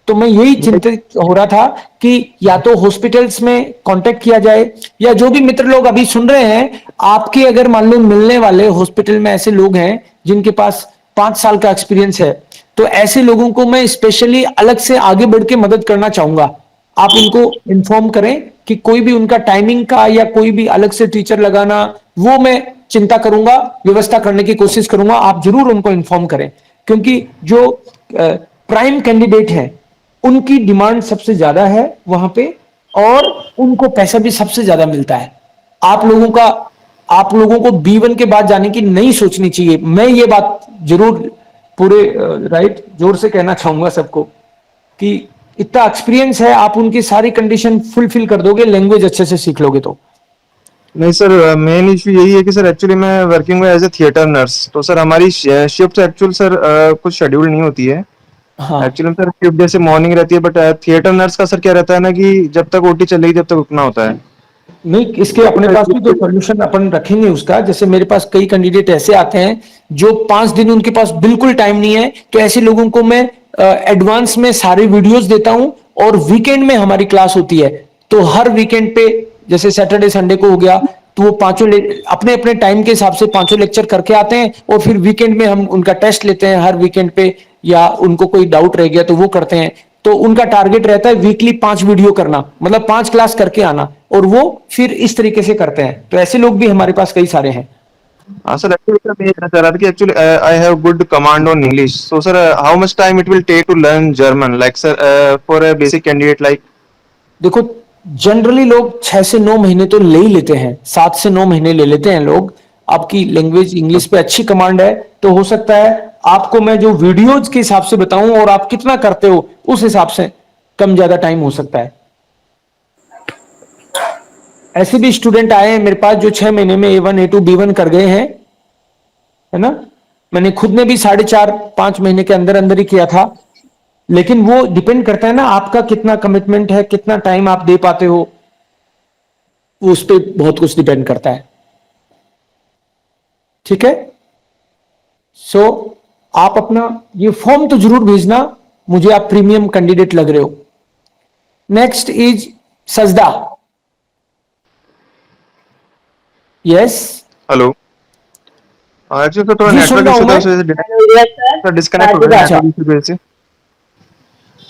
तो मैं यही चिंतित हो रहा था कि या तो हॉस्पिटल्स में कांटेक्ट किया जाए, या जो भी मित्र लोग अभी सुन रहे हैं, आपके अगर मान लो मिलने वाले हॉस्पिटल में ऐसे लोग हैं जिनके पास 5 साल का एक्सपीरियंस है, तो ऐसे लोगों को मैं स्पेशली अलग से आगे बढ़ के मदद करना चाहूंगा। आप उनको इन्फॉर्म करें कि कोई भी उनका टाइमिंग का या कोई भी अलग से टीचर लगाना, वो मैं चिंता करूंगा, व्यवस्था करने की कोशिश करूंगा। आप जरूर उनको इन्फॉर्म करें, क्योंकि जो प्राइम कैंडिडेट हैं उनकी डिमांड सबसे ज्यादा है वहां पे, और उनको पैसा भी सबसे ज्यादा मिलता है। आप लोगों को B1 के बाद जाने की नहीं सोचनी चाहिए। मैं ये बात जरूर पूरे राइट जोर से कहना चाहूंगा सबको कि इतना एक्सपीरियंस है, आप उनकी सारी कंडीशन फुलफिल कर दोगे, लैंग्वेज अच्छे से सीख लोगे तो। नहीं सर, मेन इशू यही है कि सर एक्चुअली मैं वर्किंग में एज ए थिएटर नर्स, तो सर हमारी शिफ्ट एक्चुअल सर कुछ शेड्यूल नहीं होती है। हाँ, एक्चुअली सर शिफ्ट जैसे मॉर्निंग रहती है, बट थिएटर नर्स का सर क्या रहता है ना कि जब तक ओटी चलेगी जब तक रुकना होता है। नहीं, इसके अपने पास भी तो सोल्यूशन अपन रखेंगे उसका। जैसे मेरे पास कई कैंडिडेट ऐसे आते हैं जो 5 दिन उनके पास बिल्कुल टाइम नहीं है, तो ऐसे लोगों को मैं एडवांस में सारे वीडियोस देता हूं, और वीकेंड में हमारी क्लास होती है। तो हर वीकेंड पे, जैसे सैटरडे संडे को हो गया, तो वो अपने अपने टाइम के हिसाब से 5 लेक्चर करके आते हैं, और फिर वीकेंड में हम उनका टेस्ट लेते हैं हर वीकेंड पे, या उनको कोई डाउट रह गया तो वो करते हैं। तो उनका टारगेट रहता है वीकली 5 वीडियो करना, मतलब 5 क्लास करके आना, और वो फिर इस तरीके से करते हैं। तो ऐसे लोग भी हमारे पास कई सारे हैं। हाँ सर, एक्चुअली सर मैं ये कहना चाह रहा था कि actually I have good command on English, so sir how much time it will take to learn German, like sir for a basic candidate like? देखो, जनरली लोग 6 से 9 महीने तो ले ही लेते हैं, 7 से 9 महीने ले लेते हैं लोग। आपकी लैंग्वेज इंग्लिश पे अच्छी कमांड है, तो हो सकता है आपको मैं जो वीडियोज के हिसाब से बताऊं और आप कितना करते हो उस हिसाब से कम ज्यादा टाइम हो सकता है। ऐसे भी स्टूडेंट आए हैं मेरे पास जो 6 महीने में A1 A2 B1 कर गए हैं, है ना। मैंने खुद ने भी 4.5-5 महीने के अंदर अंदर ही किया था। लेकिन वो डिपेंड करता है ना आपका कितना कमिटमेंट है, कितना टाइम आप दे पाते हो, वो उस पर बहुत कुछ डिपेंड करता है। ठीक है, सो आप अपना ये फॉर्म तो जरूर भेजना, मुझे आप प्रीमियम कैंडिडेट लग रहे हो। नेक्स्ट इज सजदा। Yes, hello. एक्चुअली सर थोड़ा जी सुन नेटवर्क रहा इशू हूं था, मैं। सर डिस्कनेक्ट हो गया अच्छा, नेटवर्क इशू से।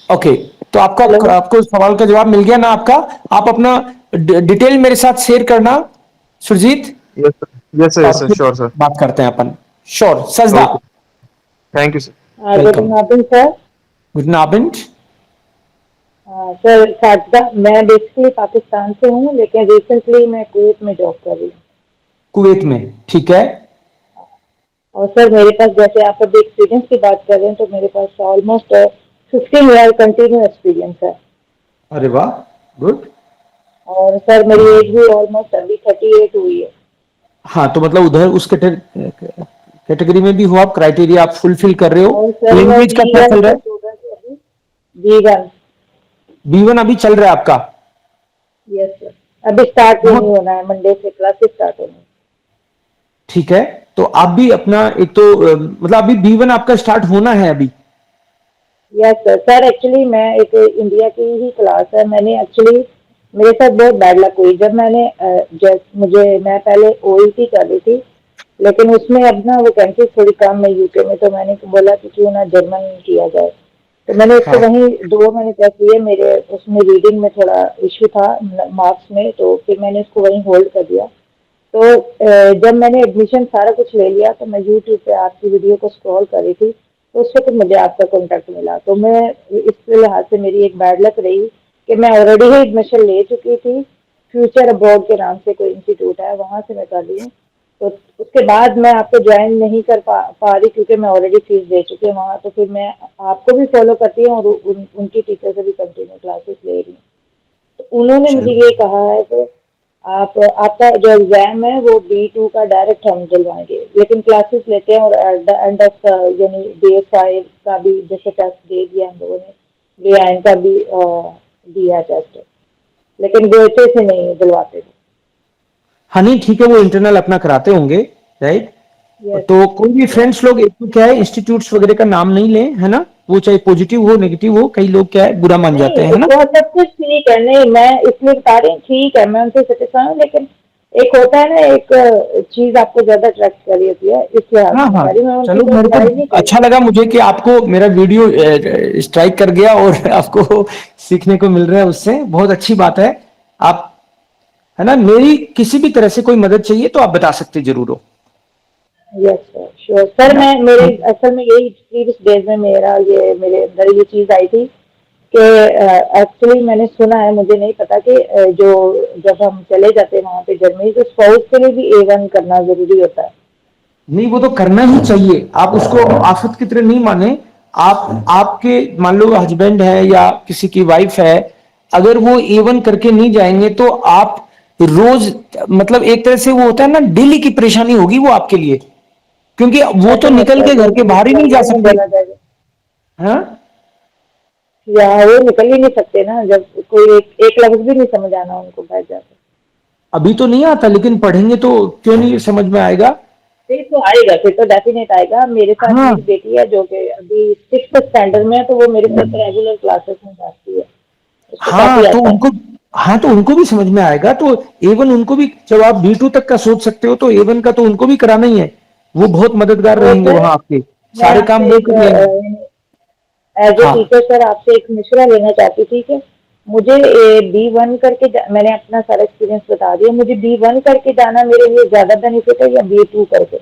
ओके, तो आपको सवाल का जवाब मिल गया ना आपका। आप अपना डिटेल मेरे साथ शेयर करना Surjeet, yes sir, yes sir, yes और सर, फिर श्योर सर। बात करते हैं अपन। Sure Sajda. Okay, thank you sir. Welcome. Sir. गुड नाबिंट। सर साजदा, मैं बेसिकली पाकिस्तान से हूँ, लेकिन रिसेंटली मैं कुवैत में जॉब कर रही हूँ। कुवैत में, ठीक है। और सर मेरे पास, जैसे आप अभी एक्सपीरियंस की बात कर रहे हैं, तो मेरे पास ऑलमोस्ट 15 ईयर कंटिन्यू एक्सपीरियंस है। अरे वाह, गुड। और सर मेरी एज भी ऑलमोस्ट अभी 38 हुई है। हाँ, तो मतलब उधर उस कैटेगरी में भी हो आप, क्राइटेरिया आप फुलफिल कर रहे हो। और सर मैं लैंग्वेज का क्या B1 चल रहा का है? स्टूडेंट हूँ अभी, B1। B1 अभी चल रहा है आपका? यस सर, अभी स्टार्ट ही नहीं बहुत होना है, मंडे से क्लासेस स्टार्ट होनी है। ठीक है। तो आप भी अपना एक तो मतलब अभी B1 आपका स्टार्ट होना है अभी? Yes sir. सर एक्चुअली मैं एक इंडिया की ही क्लास है, मैंने एक्चुअली मेरे साथ बहुत बैड लक हुई जब मैंने मैं पहले OET कर रही थी, लेकिन उसमें अब ना वैकेंसी थोड़ी कम है यूके में, तो मैंने बोला कि क्यों ना जर्मन किया जाए। तो मैंने उसको हाँ। वहीं 2 महीने तक किए, मेरे उसमें रीडिंग में थोड़ा इशू था मार्क्स में, तो फिर मैंने उसको वहीं होल्ड कर दिया। तो जब मैंने एडमिशन सारा कुछ ले लिया तो मैं यूट्यूब पे आपकी वीडियो को स्क्रॉल कर रही थी, तो उस वक्त मुझे आपका कॉन्टैक्ट मिला। तो मैं इस लिहाज से मेरी एक बैड लक रही कि मैं ऑलरेडी ही एडमिशन ले चुकी थी, फ्यूचर अब्रॉड के नाम से कोई इंस्टीट्यूट है, वहाँ से मैं कर रही हूँ। तो उसके बाद मैं आपको ज्वाइन नहीं कर पा रही क्योंकि मैं ऑलरेडी फीस दे चुकी हूँ वहाँ। तो फिर मैं आपको भी फॉलो करती हूँ और उनकी टीचर से भी कंटिन्यू क्लासेस ले रही हूँ। तो उन्होंने मुझे चलो ये कहा है कि आप आपका जो एग्जाम है वो B2 का डायरेक्ट हम दिलवाएंगे, लेकिन क्लासेस लेते हैं और एट द एंड ऑफ यानी DA5 का भी जैसे टेस्ट दे दिया हम लोगों ने, DAN का भी दिया टेस्ट, लेकिन BHA से नहीं दिलवाते थे। हाँ, नहीं ठीक है, वो इंटरनल अपना कराते होंगे, राइट? यस तो कोई भी फ्रेंड्स लोग एक तो क्या है इंस्टीट्यूट्स वगैरह का नाम नहीं लें, है ना? वो चाहे पॉजिटिव हो नेगेटिव हो, कई लोग क्या है बुरा मान जाते नहीं, हैं, है ना? वो सब कुछ ठीक है, नहीं मैं इसलिए बता रही हूँ, ठीक है मैं उनसे सेटिस्फाई हूँ, लेकिन एक होता है ना एक चीज आपको ज्यादा अट्रैक्ट कर रही होती है, इस लिहाज हाँ से हाँ, बता रही हूँ, मैं उनकी चलो कोई मेरे को बुराई नहीं कर अच्छा रही। लगा मुझे कि आपको मेरा वीडियो स्ट्राइक कर गया और आपको सीखने को मिल रहा है उससे, बहुत अच्छी बात है। आप, है ना, मेरी किसी भी तरह से कोई मदद चाहिए तो आप बता सकते जरूर हो, यस सर, श्योर है सर। ना? मैं मेरे असल में यही प्रीवियस डेज में मेरे अंदर ये चीज आई थी कि एक्चुअली मैंने सुना है, मुझे नहीं पता कि जो जब हम चले जाते हैं वहाँ पे जर्मनी, तो स्पाउस के लिए भी A1 करना जरूरी होता है। नहीं, वो तो करना ही चाहिए, आप उसको आफत की तरह नहीं माने। आप आपके मान लो हस्बैंड है या किसी की वाइफ है, अगर वो A1 करके नहीं जाएंगे तो आप रोज, मतलब एक तरह से वो होता है ना, डेली की परेशानी होगी वो आपके लिए, क्योंकि वो तो ऐसा मत निकल के घर के करिए, बाहर ही नहीं जा नहीं सकते। बोला जाएगा, हाँ, या वो निकल ही नहीं सकते ना, जब कोई एक लफ्ज भी नहीं समझ आना उनको बैठ जाते। अभी तो नहीं आता, लेकिन पढ़ेंगे तो क्यों नहीं समझ में आएगा? फिर तो आएगा, फिर तो डेफिनेट आएगा। मेरे साथ हाँ मेरी बेटी है जो कि अभी 6th स्टैंडर्ड में है, तो वो मेरे साथ रेगुलर क्लासेस में जाती है, उसको काफी हाँ, तो आता है। उनको, हाँ तो उनको भी समझ में आएगा। तो A1 उनको भी, जब आप B2 तक का सोच सकते हो तो A1 का तो उनको भी कराना ही है। वो बहुत मददगार तो रहेंगे सर वहां आपके, मैं सारे काम आपसे वो एक कर लेंगे। एज ए हाँ, टीचर सर आपसे एक मशवरा लेना चाहती थी कि मुझे B1 करके मैंने अपना सारा एक्सपीरियंस बता दिया, मुझे B1 करके जाना मेरे लिए ज्यादा बेनिफिट है या B2 करके?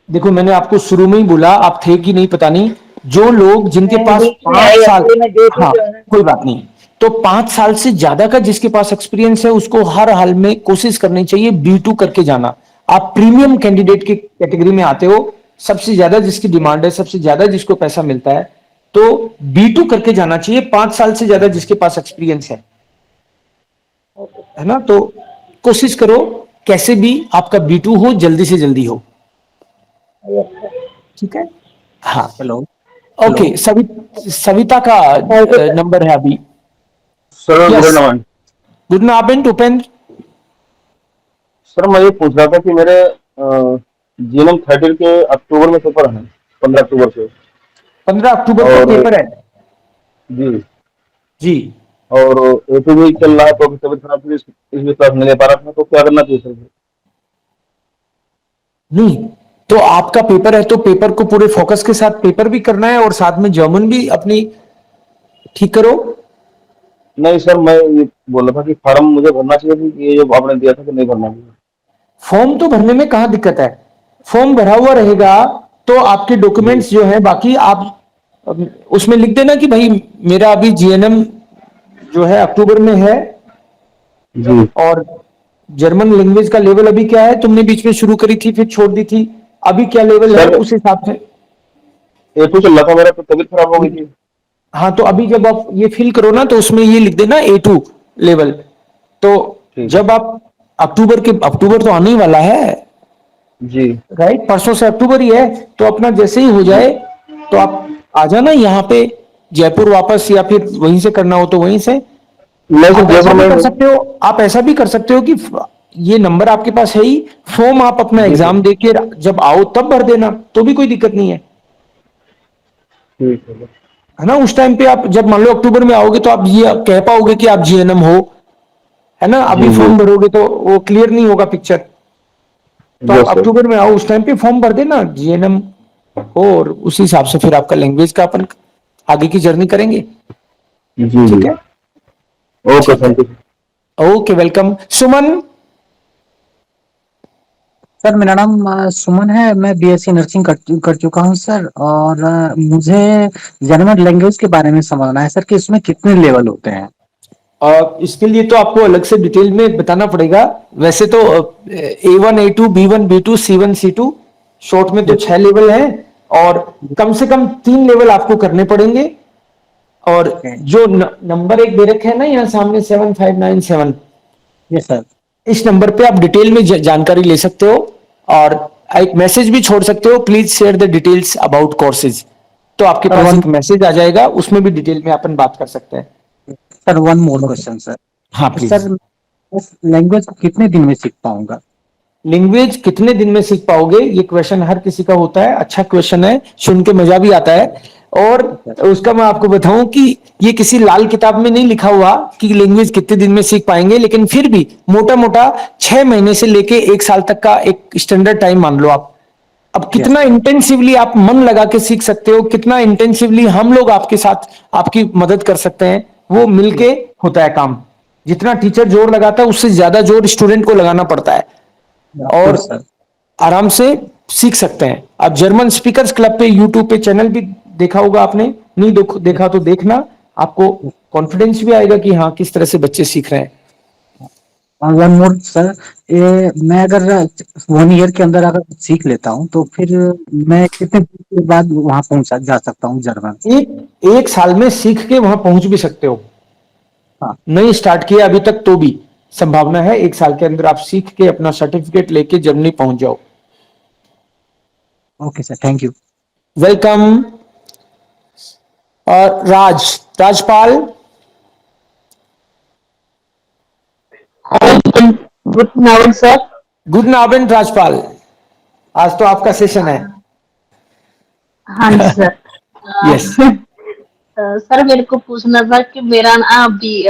देखो मैंने आपको शुरू में ही बोला, आप थे कि नहीं पता नहीं, जो लोग जिनके मैं पास बीच में 5 साल, एक्चुअली मैं ड्यूटी हाँ पे हूँ ना। कोई बात नहीं, तो 5 साल से ज्यादा का जिसके पास एक्सपीरियंस है उसको हर हाल में कोशिश करनी चाहिए B2 करके जाना। आप प्रीमियम कैंडिडेट की कैटेगरी में आते हो, सबसे ज्यादा जिसकी डिमांड है, सबसे ज्यादा जिसको पैसा मिलता है, तो B2 करके जाना चाहिए, 5 साल से ज्यादा जिसके पास एक्सपीरियंस ओके है ना? तो कोशिश करो कैसे भी आपका B2 हो, जल्दी से जल्दी हो, यस सर, ठीक है? हाँ, हेलो। ओके। सविता का थैंक यू सर। नंबर है अभी। Sir good yes, evening. गुड नाबिन उपेंद्र। सर मैं ये पूछ रहा था कि मेरे जीएनएम 30 के अक्टूबर में पेपर है, 15 अक्टूबर से। 15 अक्टूबर को और पेपर है जी, जी। और A2 भी चल रहा है, तो अभी तबीयत खराब थी, इसलिए क्लास नहीं ले पा रहा था, तो क्या करना चाहिए सर? नहीं, तो आपका पेपर है तो पेपर को पूरे फोकस के साथ पेपर भी करना है और साथ में जर्मन भी अपनी ठीक करो। नहीं सर, मैं ये बोल रहा था कि फार्म मुझे भरना चाहिए कि ये जो आपने दिया था कि नहीं भरना चाहिए? फॉर्म तो भरने में कहाँ दिक्कत है, फॉर्म भरा हुआ रहेगा तो आपके जी डॉक्यूमेंट्स जो है बाकी आप उसमें लिख देना कि भाई मेरा अभी जीएनएम जो है अक्टूबर में है, जी और जर्मन लैंग्वेज का लेवल अभी क्या है, तुमने बीच में शुरू करी थी फिर छोड़ दी थी, अभी क्या लेवल है सर, उस हिसाब से। A2 चल रहा था मेरा, तो तबीयत खराब हो गई थी। हाँ, तो अभी जब आप ये फिल करो ना तो उसमें ये लिख देना A2 लेवल, तो जब आप अक्टूबर तो आने ही वाला है जी राइट, परसों से अक्टूबर ही है, तो अपना जैसे ही हो जाए तो आप आ जाना यहाँ पे जयपुर वापस, या फिर वहीं से करना हो तो वहीं से। मैं सर आप ऐसा जयपुर भी में कर सकते हो, आप ऐसा भी कर सकते हो कि ये नंबर आपके पास है ही, फॉर्म आप अपना जी एग्जाम देके जब आओ तब भर देना, तो भी कोई दिक्कत नहीं है। ठीक है है ना, उस टाइम पे आप जब मान लो अक्टूबर में आओगे तो आप ये कह पाओगे कि आप जीएनएम हो, है ना। अभी फॉर्म भरोगे तो वो क्लियर नहीं होगा पिक्चर, तो आप अक्टूबर में आओ, उस टाइम पे फॉर्म भर देना जीएनएम हो, और उसी हिसाब से फिर आपका लैंग्वेज का अपन आगे की जर्नी करेंगे। जी ठीक है, okay thank you. Okay, welcome. Suman, sir मेरा नाम सुमन है, मैं बीएससी नर्सिंग कर चुका हूं सर, और मुझे जर्मन लैंग्वेज के बारे में समझना है सर कि इसमें कितने लेवल होते हैं। इसके लिए तो आपको अलग से डिटेल में बताना पड़ेगा। वैसे तो A1 A2 B1 B2 C1 C2 short में तो 6 लेवल हैं, और कम से कम 3 लेवल आपको करने पड़ेंगे। और जो नंबर एक दे रखे है ना यहाँ सामने 7597, यस सर। इस नंबर पे आप डिटेल में जानकारी ले सकते हो, और एक मैसेज भी छोड़ सकते हो, please share the details about courses. तो आपके पास एक मैसेज आ जाएगा, उसमें भी डिटेल में अपन बात कर सकते हैं। Sir one more question sir. हाँ प्लीज। सर इस लैंग्वेज को कितने दिन में सीख पाऊंगा। लैंग्वेज कितने दिन में सीख पाओगे, ये क्वेश्चन हर किसी का होता है। अच्छा क्वेश्चन है, सुन के मजा भी आता है। और उसका मैं आपको बताऊं कि ये किसी लाल किताब में नहीं लिखा हुआ कि लैंग्वेज कितने दिन में सीख पाएंगे, लेकिन फिर भी मोटा मोटा 6 महीने से लेके 1 साल तक का एक स्टैंडर्ड टाइम मान लो आप। अब कितना इंटेंसिवली आप मन लगा के सीख सकते हो, कितना इंटेंसिवली हम लोग आपके साथ आपकी मदद कर सकते हैं, वो मिलके होता है काम। जितना टीचर जोर लगाता है उससे ज्यादा जोर स्टूडेंट को लगाना पड़ता है, और आराम से सीख सकते हैं। आप जर्मन स्पीकर्स क्लब पे यूट्यूब पे चैनल भी देखा होगा आपने, नहीं देखा तो देखना, आपको कॉन्फिडेंस भी आएगा कि हाँ किस तरह से बच्चे सीख रहे हैं। और वन मोर सर, ये मैं अगर 1 ईयर के अंदर अगर सीख लेता हूँ तो फिर मैं कितने दिन के बाद वहां पहुंच जा सकता हूँ जर्मन। एक साल में सीख के वहां पहुंच भी सकते हो। हाँ। नहीं स्टार्ट किया अभी तक तो भी संभावना है, 1 साल के अंदर आप सीख के अपना सर्टिफिकेट लेके जर्मनी पहुंच जाओ। Okay sir, thank you. Welcome. और राजपाल। गुड नाउन सर। गुड नाउन राजपाल, आज तो आपका सेशन है। हाँ जी सर। यस। सर मेरे को पूछना था कि मेरा ना अभी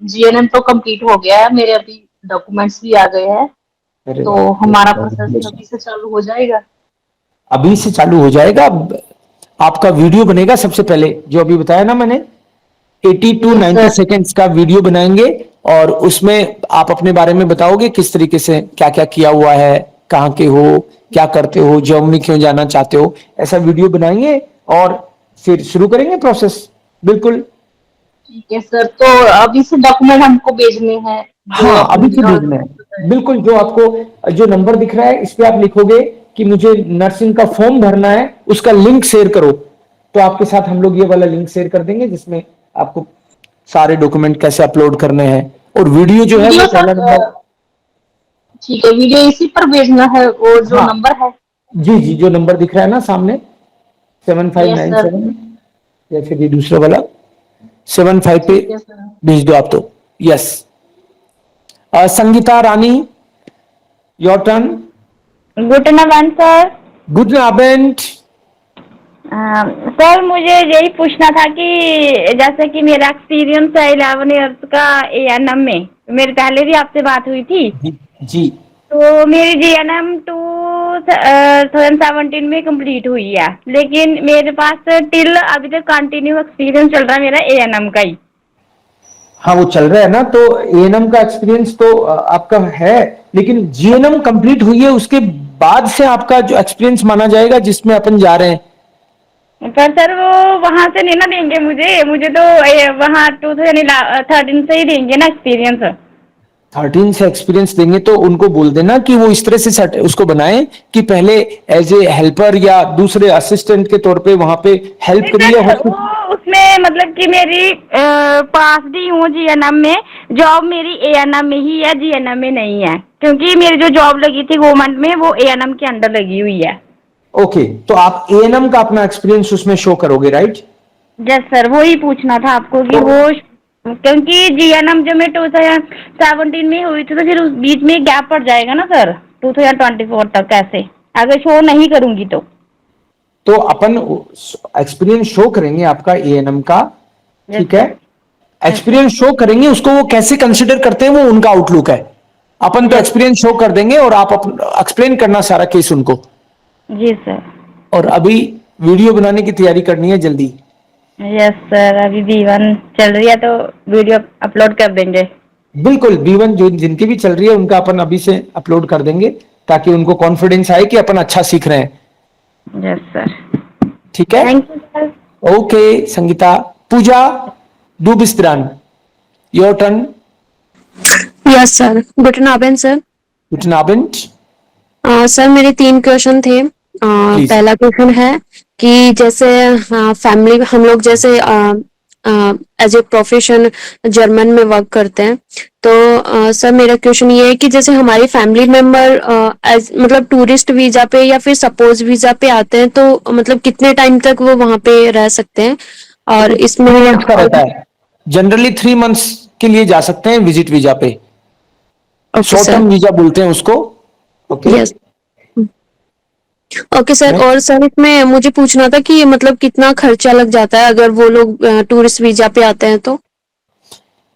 जीएनएम तो कंप्लीट हो गया है, मेरे अभी डॉक्यूमेंट्स भी आ गए हैं, तो हमारा प्रोसेस अभी से चालू हो जाएगा। अभी से चालू हो जाएगा। आपका वीडियो बनेगा सबसे पहले, जो अभी बताया ना मैंने, 80 to 90 सेकेंड्स का वीडियो बनाएंगे, और उसमें आप अपने बारे में बताओगे किस तरीके से क्या क्या किया हुआ है, कहाँ के हो, क्या करते हो, जर्मनी क्यों जाना चाहते हो, ऐसा वीडियो बनाएंगे और फिर शुरू करेंगे प्रोसेस। बिल्कुल ठीक है सर, तो अभी से डॉक्यूमेंट हमको भेजने हैं। हाँ अभी से भेजना है, बिल्कुल। जो आपको जो नंबर दिख रहा है इस पे आप लिखोगे कि मुझे नर्सिंग का फॉर्म भरना है, उसका लिंक शेयर करो, तो आपके साथ हम लोग ये वाला लिंक शेयर कर देंगे जिसमें आपको सारे डॉक्यूमेंट कैसे अपलोड करने हैं, और वीडियो जो है वो पहला नंबर। ठीक है, वीडियो इसी पर भेजना है, वो जो नंबर है। जी जी, जो नंबर दिख रहा है ना सामने 7597, या फिर ये दूसरा वाला 75 पे भेज दो आप तो। Yes. Sangeeta Rani, your turn. गुड नाबेंड सर। गुड नाबेंड। सर मुझे यही पूछना था कि जैसे कि मेरा एक्सपीरियंस है 11 इयर्स का एएनएम में, मेरी पहले भी आपसे बात हुई थी जी। तो मेरी जीएनएम 2017 में कंप्लीट हुई है, लेकिन मेरे पास टिल अभी तक कंटिन्यू एक्सपीरियंस चल रहा है मेरा एएनएम का ही। हाँ वो चल रहा है ना, तो एएनएम का एक्सपीरियंस तो आपका है, लेकिन जीएनएम कंप्लीट हुई है उसके बाद से आपका जो एक्सपीरियंस माना जाएगा जिसमें अपन जा रहे हैं। पर सर वो वहां से नहीं ना देंगे मुझे तो वहाँ 2013 से ही देंगे ना एक्सपीरियंस। 13 से एक्सपीरियंस देंगे तो उनको बोल देना कि वो इस तरह से उसको बनाए कि पहले एज ए हेल्पर या दूसरे असिस्टेंट के तौर पे वहां पे हेल्प करिए। उसमें मतलब कि मेरी पास भी हूँ जीएनएम में, जॉब मेरी एएनएम में ही है, जीएनएम में नहीं है, क्योंकि मेरी जो जॉब लगी थी गवर्नमेंट में वो एएनएम के अंडर लगी हुई है। ओके, तो आप एएनएम का अपना एक्सपीरियंस उसमें शो करोगे, राइट? यस सर, वो ही पूछना था आपको कि वो, क्योंकि जीएनएम जब मैं 2017 में हुई थी तो फिर उस बीच में गैप पड़ जाएगा ना सर 2024 तक, कैसे अगर शो नहीं करूंगी तो अपन एक्सपीरियंस शो करेंगे आपका एएनएम का, ठीक है? एक्सपीरियंस शो करेंगे, उसको वो कैसे कंसिडर करते हैं वो उनका आउटलुक है। अपन तो एक्सपीरियंस शो कर देंगे और आप एक्सप्लेन करना सारा केस उनको। जी सर। और अभी वीडियो बनाने की तैयारी करनी है जल्दी। यस सर, अभी B1 चल रही है तो वीडियो अपलोड कर देंगे। बिल्कुल, B1 जो जिनकी भी चल रही है उनका अपन अभी से अपलोड कर देंगे ताकि उनको कॉन्फिडेंस आए कि अपन अच्छा सीख रहे हैं। Yes sir. ठीक है, thank you sir. Okay Sangeeta. Pooja, डू बिस्त्रान, योर टर्न। यस सर, गुड नाबेन सर। गुड नाबेंट। सर मेरे 3 क्वेश्चन थे। पहला क्वेश्चन है कि जैसे फैमिली हम लोग जैसे एज ए प्रोफेशन जर्मन में वर्क करते हैं, तो सर मेरा क्वेश्चन ये है कि जैसे हमारी फैमिली मेंबर एज मतलब टूरिस्ट वीजा पे या फिर सपोज वीजा पे आते हैं तो मतलब कितने टाइम तक वो वहां पे रह सकते हैं? और इसमें 3 मंथ्स का रहता है, जनरली 3 मंथ्स के लिए जा सकते हैं विजिट वीजा पे। शॉर्ट टर्म वीजा बोलते हैं उसको। Okay yes, okay sir. और सर इसमें मुझे पूछना था कि मतलब कितना खर्चा लग जाता है अगर वो लोग टूरिस्ट वीजा पे आते हैं तो?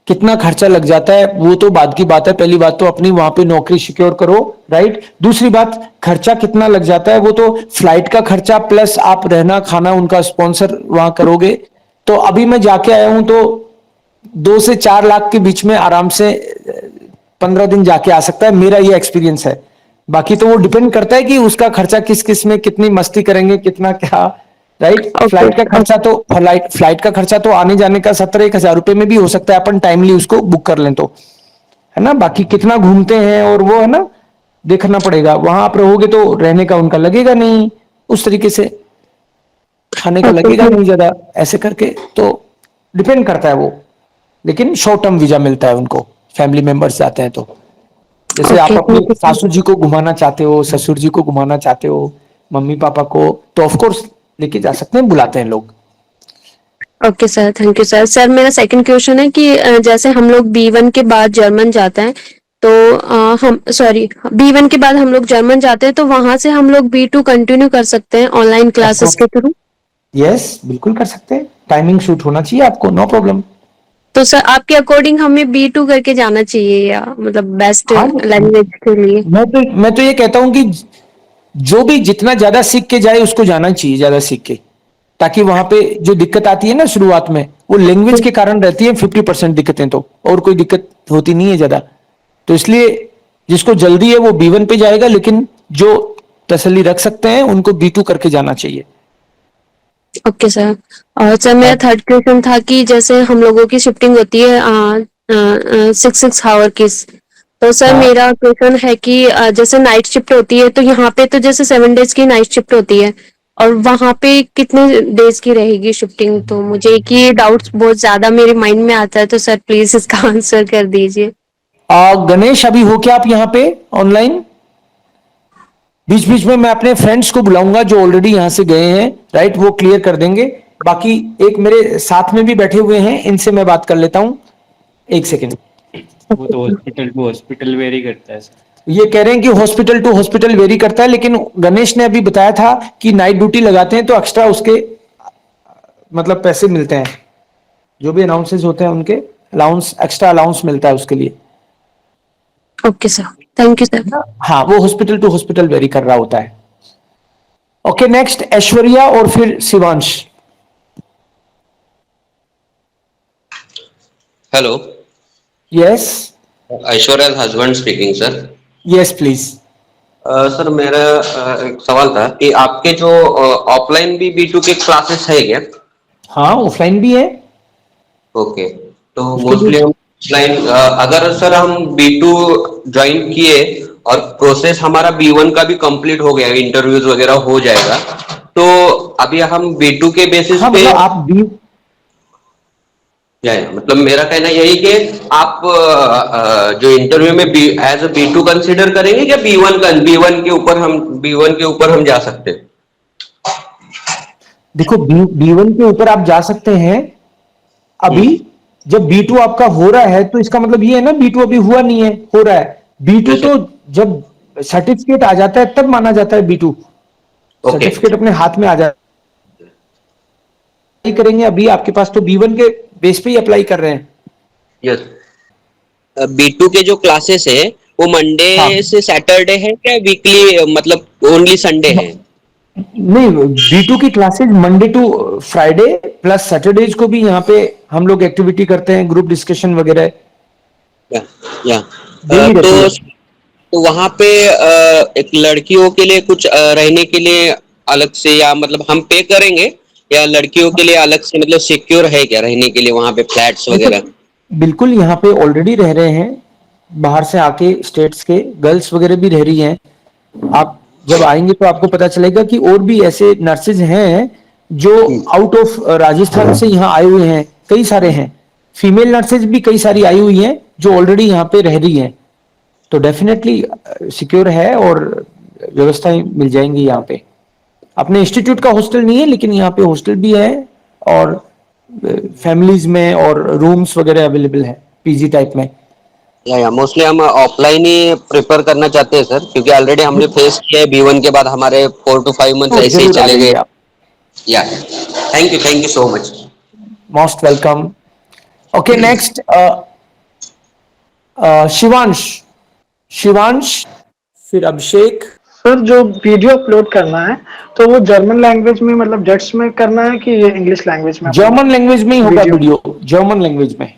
कितना खर्चा लग जाता है वो तो बाद की बात है। पहली बात तो अपनी वहां पे नौकरी सिक्योर करो, राइट? दूसरी बात, खर्चा कितना लग जाता है वो तो फ्लाइट का खर्चा प्लस आप रहना खाना उनका स्पॉन्सर वहां करोगे। तो अभी मैं जाके आया हूं तो 2 से 4 लाख के बीच में आराम से 15 दिन जाके आ सकता है, मेरा ये एक्सपीरियंस है। बाकी तो वो डिपेंड करता है कि उसका खर्चा किस किस में कितनी मस्ती करेंगे, कितना क्या, राइट? फ्लाइट का खर्चा तो फ्लाइट का खर्चा तो आने जाने का 17-1 हजार रुपए में भी हो सकता है, अपन टाइमली उसको बुक कर लें तो, है ना? बाकी कितना घूमते हैं और वो है ना, देखना पड़ेगा। वहां आप रहोगे तो रहने का उनका लगेगा नहीं उस तरीके से, खाने का लगेगा नहीं ज्यादा, ऐसे करके तो डिपेंड करता है वो। लेकिन शॉर्ट टर्म वीजा मिलता है उनको, फैमिली मेंबर्स जाते हैं तो। जैसे आप अपने सासू जी को घुमाना चाहते हो, ससुर जी को घुमाना चाहते हो, मम्मी पापा को, तो ऑफ कोर्स लेके जा सकते हैं, बुलाते हैं लोग। Okay sir, thank you sir. Sir मेरा सेकंड क्वेश्चन है कि जैसे हम लोग B1 के बाद जर्मन जाते हैं तो हम सॉरी B1 के बाद हम लोग जर्मन जाते हैं तो वहां से हम लोग B2 कंटिन्यू कर सकते हैं ऑनलाइन क्लासेस के थ्रू? यस, बिल्कुल कर सकते हैं। टाइमिंग सूट होना चाहिए आपको, नो प्रॉब्लम। तो सर आपके अकॉर्डिंग हमें B2 करके जाना चाहिए या मतलब बेस्ट लैंग्वेज के लिए? मैं तो ये कहता हूं कि जो भी जितना ज्यादा सीख के जाए उसको जाना चाहिए, ज्यादा सीख के, ताकि वहां पे जो दिक्कत आती है ना शुरुआत में, वो लैंग्वेज के कारण रहती है 50% दिक्कतें, तो और कोई दिक्कत होती नहीं है ज्यादा। तो इसलिए जिसको जल्दी है वो B1 पे जाएगा, लेकिन जो तसल्ली रख सकते हैं उनको B2 करके जाना चाहिए। Okay sir. और सर मेरा थर्ड क्वेश्चन था कि जैसे हम लोगों की शिफ्टिंग होती है 6 आवर की, तो सर मेरा क्वेश्चन है कि जैसे नाइट शिफ्ट होती है तो यहाँ पे तो जैसे 7 डेज की नाइट शिफ्ट होती है और वहां पे कितने डेज की रहेगी शिफ्टिंग? तो मुझे एक ये डाउट्स बहुत ज्यादा मेरे माइंड में आता है, तो सर प्लीज इसका आंसर कर दीजिए। गणेश, अभी हो क्या आप यहाँ पे ऑनलाइन? बीच बीच में मैं अपने फ्रेंड्स को बुलाऊंगा जो ऑलरेडी यहाँ से गए हैं, राइट? वो क्लियर कर देंगे। बाकी एक मेरे साथ में भी बैठे हुए हैं, इनसे मैं बात कर लेता हूँ, एक सेकेंड। वो तो हॉस्पिटल टू हॉस्पिटल वेरी करता है सर। ये कह रहे हैं कि हॉस्पिटल टू हॉस्पिटल वेरी करता है, लेकिन गणेश ने अभी बताया था कि नाइट ड्यूटी लगाते हैं तो एक्स्ट्रा उसके मतलब पैसे मिलते हैं, जो भी अनाउंसेस होते हैं उनके अलाउंस, एक्स्ट्रा अलाउंस मिलता है उसके लिए। Okay sir, thank you sir. हाँ, वो हॉस्पिटल टू हॉस्पिटल वेरी कर रहा होता है। ओके, नेक्स्ट ऐश्वर्या और फिर Shivansh. Hello. Yes, Aishwarya husband speaking sir. Yes please. Sir मेरा एक सवाल था कि आपके जो ऑफलाइन भी B2 के क्लासेस है क्या? हाँ, ऑफलाइन भी है। ओके, तो मोस्टली हम ऑफलाइन, अगर सर हम B2 ज्वाइन किए और प्रोसेस हमारा B1 का भी कंप्लीट हो गया, इंटरव्यूज वगैरह हो जाएगा, तो अभी हम B2 के बेसिस पे मतलब मतलब मेरा कहना यही कि आप जो इंटरव्यू में एज अ B2 कंसीडर करेंगे या B1 के ऊपर हम जा सकते हैं? देखो B1 के ऊपर आप जा सकते हैं अभी। जब B2 आपका हो रहा है तो इसका मतलब ये है ना B2 अभी हुआ नहीं है, हो रहा है। B2 तो जब सर्टिफिकेट आ जाता है तब माना जाता है B2। सर्टिफिकेट अपने हाथ में आ जाता है करेंगे। अभी आपके पास तो B1 के बेस पे ही अप्लाई कर रहे हैं। यस। B2 के जो क्लासेस है वो मंडे से सैटरडे है क्या वीकली, मतलब ओनली संडे है? नहीं, B2 की classes Monday to Friday plus Saturdays को भी यहाँ पे हम लोग एक्टिविटी करते हैं, ग्रुप डिस्कशन वगैरह। या तो वहां पे एक लड़कियों के लिए कुछ रहने के लिए अलग से, या मतलब हम पे करेंगे, या लड़कियों के लिए अलग से मतलब सिक्योर है क्या रहने के लिए वहां पे फ्लैट्स वगैरह? बिल्कुल, यहाँ पे ऑलरेडी रह रहे हैं बाहर से आके स्टेट्स के गर्ल्स वगैरह भी रह रही हैं। आप जब आएंगे तो आपको पता चलेगा कि और भी ऐसे नर्सेज हैं जो आउट ऑफ राजस्थान से यहाँ आए हुए हैं, कई सारे हैं। फीमेल नर्सेज भी कई सारी आई हुई हैं जो ऑलरेडी यहाँ पे रह रही हैं। तो डेफिनेटली सिक्योर है और व्यवस्थाएं मिल जाएंगी यहाँ पे। अपने इंस्टीट्यूट का हॉस्टल नहीं है लेकिन यहाँ पे हॉस्टल भी है और फैमिलीज में और रूम्स वगैरह अवेलेबल है पीजी टाइप में। या मोस्टली हम ऑफलाइन ही प्रेफर करना चाहते हैं सर, क्योंकि ऑलरेडी हमने फेस किया है B1 के बाद हमारे 4 to 5 मंथ्स ऐसे ही चले गए। या thank you so much. Most welcome. Okay, next Shivansh, फिर अभिषेक। सर जो वीडियो अपलोड करना है तो वो जर्मन लैंग्वेज में मतलब डच में करना है कि ये इंग्लिश लैंग्वेज में? जर्मन लैंग्वेज में ही होगा वीडियो, जर्मन लैंग्वेज में।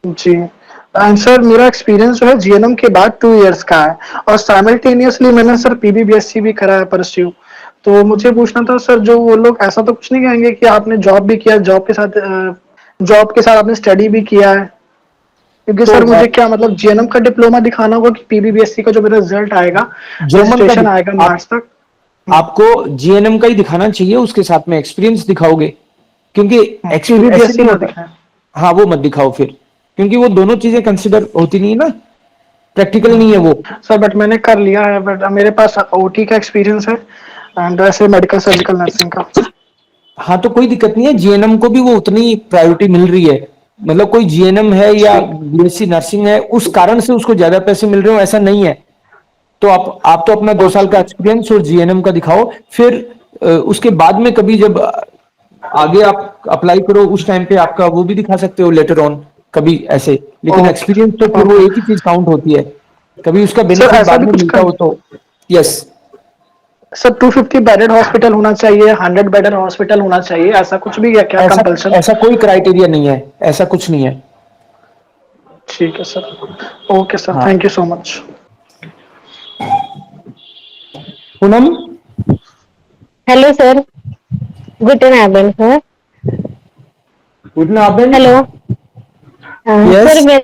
जी। एंड सर मेरा एक्सपीरियंस जो है जीएनएम के बाद 2 इयर्स का है और साइमल्टेनियसली मैंने सर पीबीबीएससी भी करा है परस्यू। तो मुझे पूछना था सर, जो वो लोग ऐसा तो कुछ नहीं कहेंगे कि आपने जॉब भी किया, जॉब के साथ आपने स्टडी भी किया है? क्योंकि सर मुझे क्या मतलब जीएनएम का डिप्लोमा दिखाना होगा कि पीबीबीएससी का जो मेरा रिजल्ट आएगा, रजिस्ट्रेशन आएगा मार्च तक? आपको जीएनएम का ही दिखाना चाहिए, उसके साथ में एक्सपीरियंस दिखाओगे, क्योंकि हाँ वो मत दिखाओ फिर, क्योंकि वो दोनों चीजें कंसिडर होती नहीं है ना, प्रैक्टिकल नहीं है वो। सर बट मैंने कर लिया है, बट मेरे पास ओटी का एक्सपीरियंस है एंड वैसे मेडिकल सर्जिकल नर्सिंग का। हाँ तो कोई दिक्कत नहीं है, जीएनएम को भी वो उतनी प्रायोरिटी मिल रही है। मतलब कोई जीएनएम है या बीएससी नर्सिंग है उस कारण से उसको ज्यादा पैसे मिल रहे हो ऐसा नहीं है। तो आप तो अपना 2 साल का एक्सपीरियंस और जीएनएम का दिखाओ, फिर उसके बाद में कभी जब आगे आप अप्लाई करो उस टाइम पे आपका वो भी दिखा सकते हो लेटर ऑन कभी ऐसे। लेकिन एक्सपीरियंस तो फिर वो एक ही चीज काउंट होती है, कभी उसका बेनिफिट बाद में मिलता हो तो। यस सर 250 बेडेड हॉस्पिटल होना चाहिए, 100 बेडेड हॉस्पिटल होना चाहिए, ऐसा कुछ भी है क्या कंपल्सन? ऐसा कोई क्राइटेरिया नहीं है, ऐसा कुछ नहीं है। ठीक है sir, okay sir, thank you so much. Poonam. Hello sir, good Abend sir. Good Abend। Hello sir, मैं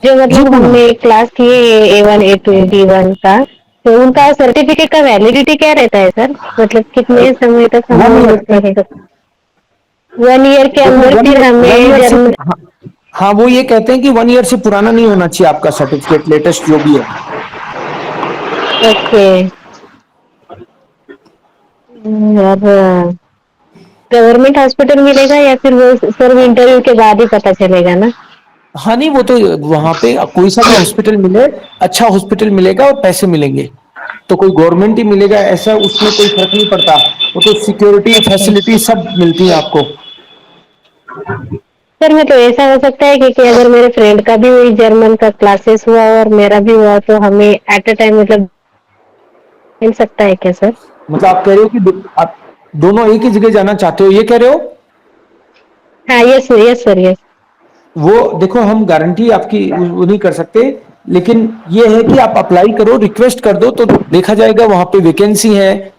जो मतलब हमने क्लास की A1 A2 B1 का, तो उनका सर्टिफिकेट का वैलिडिटी क्या रहता है सर? मतलब कितने समय तक हम रहेगा? 1 ईयर के अंदर फिर हमें हाँ वो ये कहते हैं कि 1 ईयर से पुराना नहीं होना चाहिए आपका सर्टिफिकेट, लेटेस्ट जो भी है। ओके। गवर्नमेंट हॉस्पिटल मिलेगा या फिर वो सर इंटरव्यू के बाद ही पता चलेगा ना? हाँ नहीं, वो तो वहां पे कोई सा भी हॉस्पिटल मिले, अच्छा हॉस्पिटल मिलेगा और पैसे मिलेंगे, तो कोई गवर्नमेंट ही मिलेगा ऐसा उसमें कोई फर्क नहीं पड़ता। वो तो सिक्योरिटी फैसिलिटी सब मिलती है आपको। सर मतलब ऐसा हो सकता है कि अगर मेरे फ्रेंड का भी वही जर्मन का क्लासेस हुआ और मेरा भी हुआ तो हमें एट अ टाइम मतलब मिल सकता है क्या सर? मतलब आप कह रहे हो कि आप दोनों एक ही जगह जाना चाहते हो, ये कह रहे हो? हाँ यस सर यस। वो देखो हम गारंटी आपकी वो नहीं कर सकते, लेकिन ये है कि आप अप्लाई करो, रिक्वेस्ट कर दो तो देखा जाएगा वहां पे वैकेंसी है,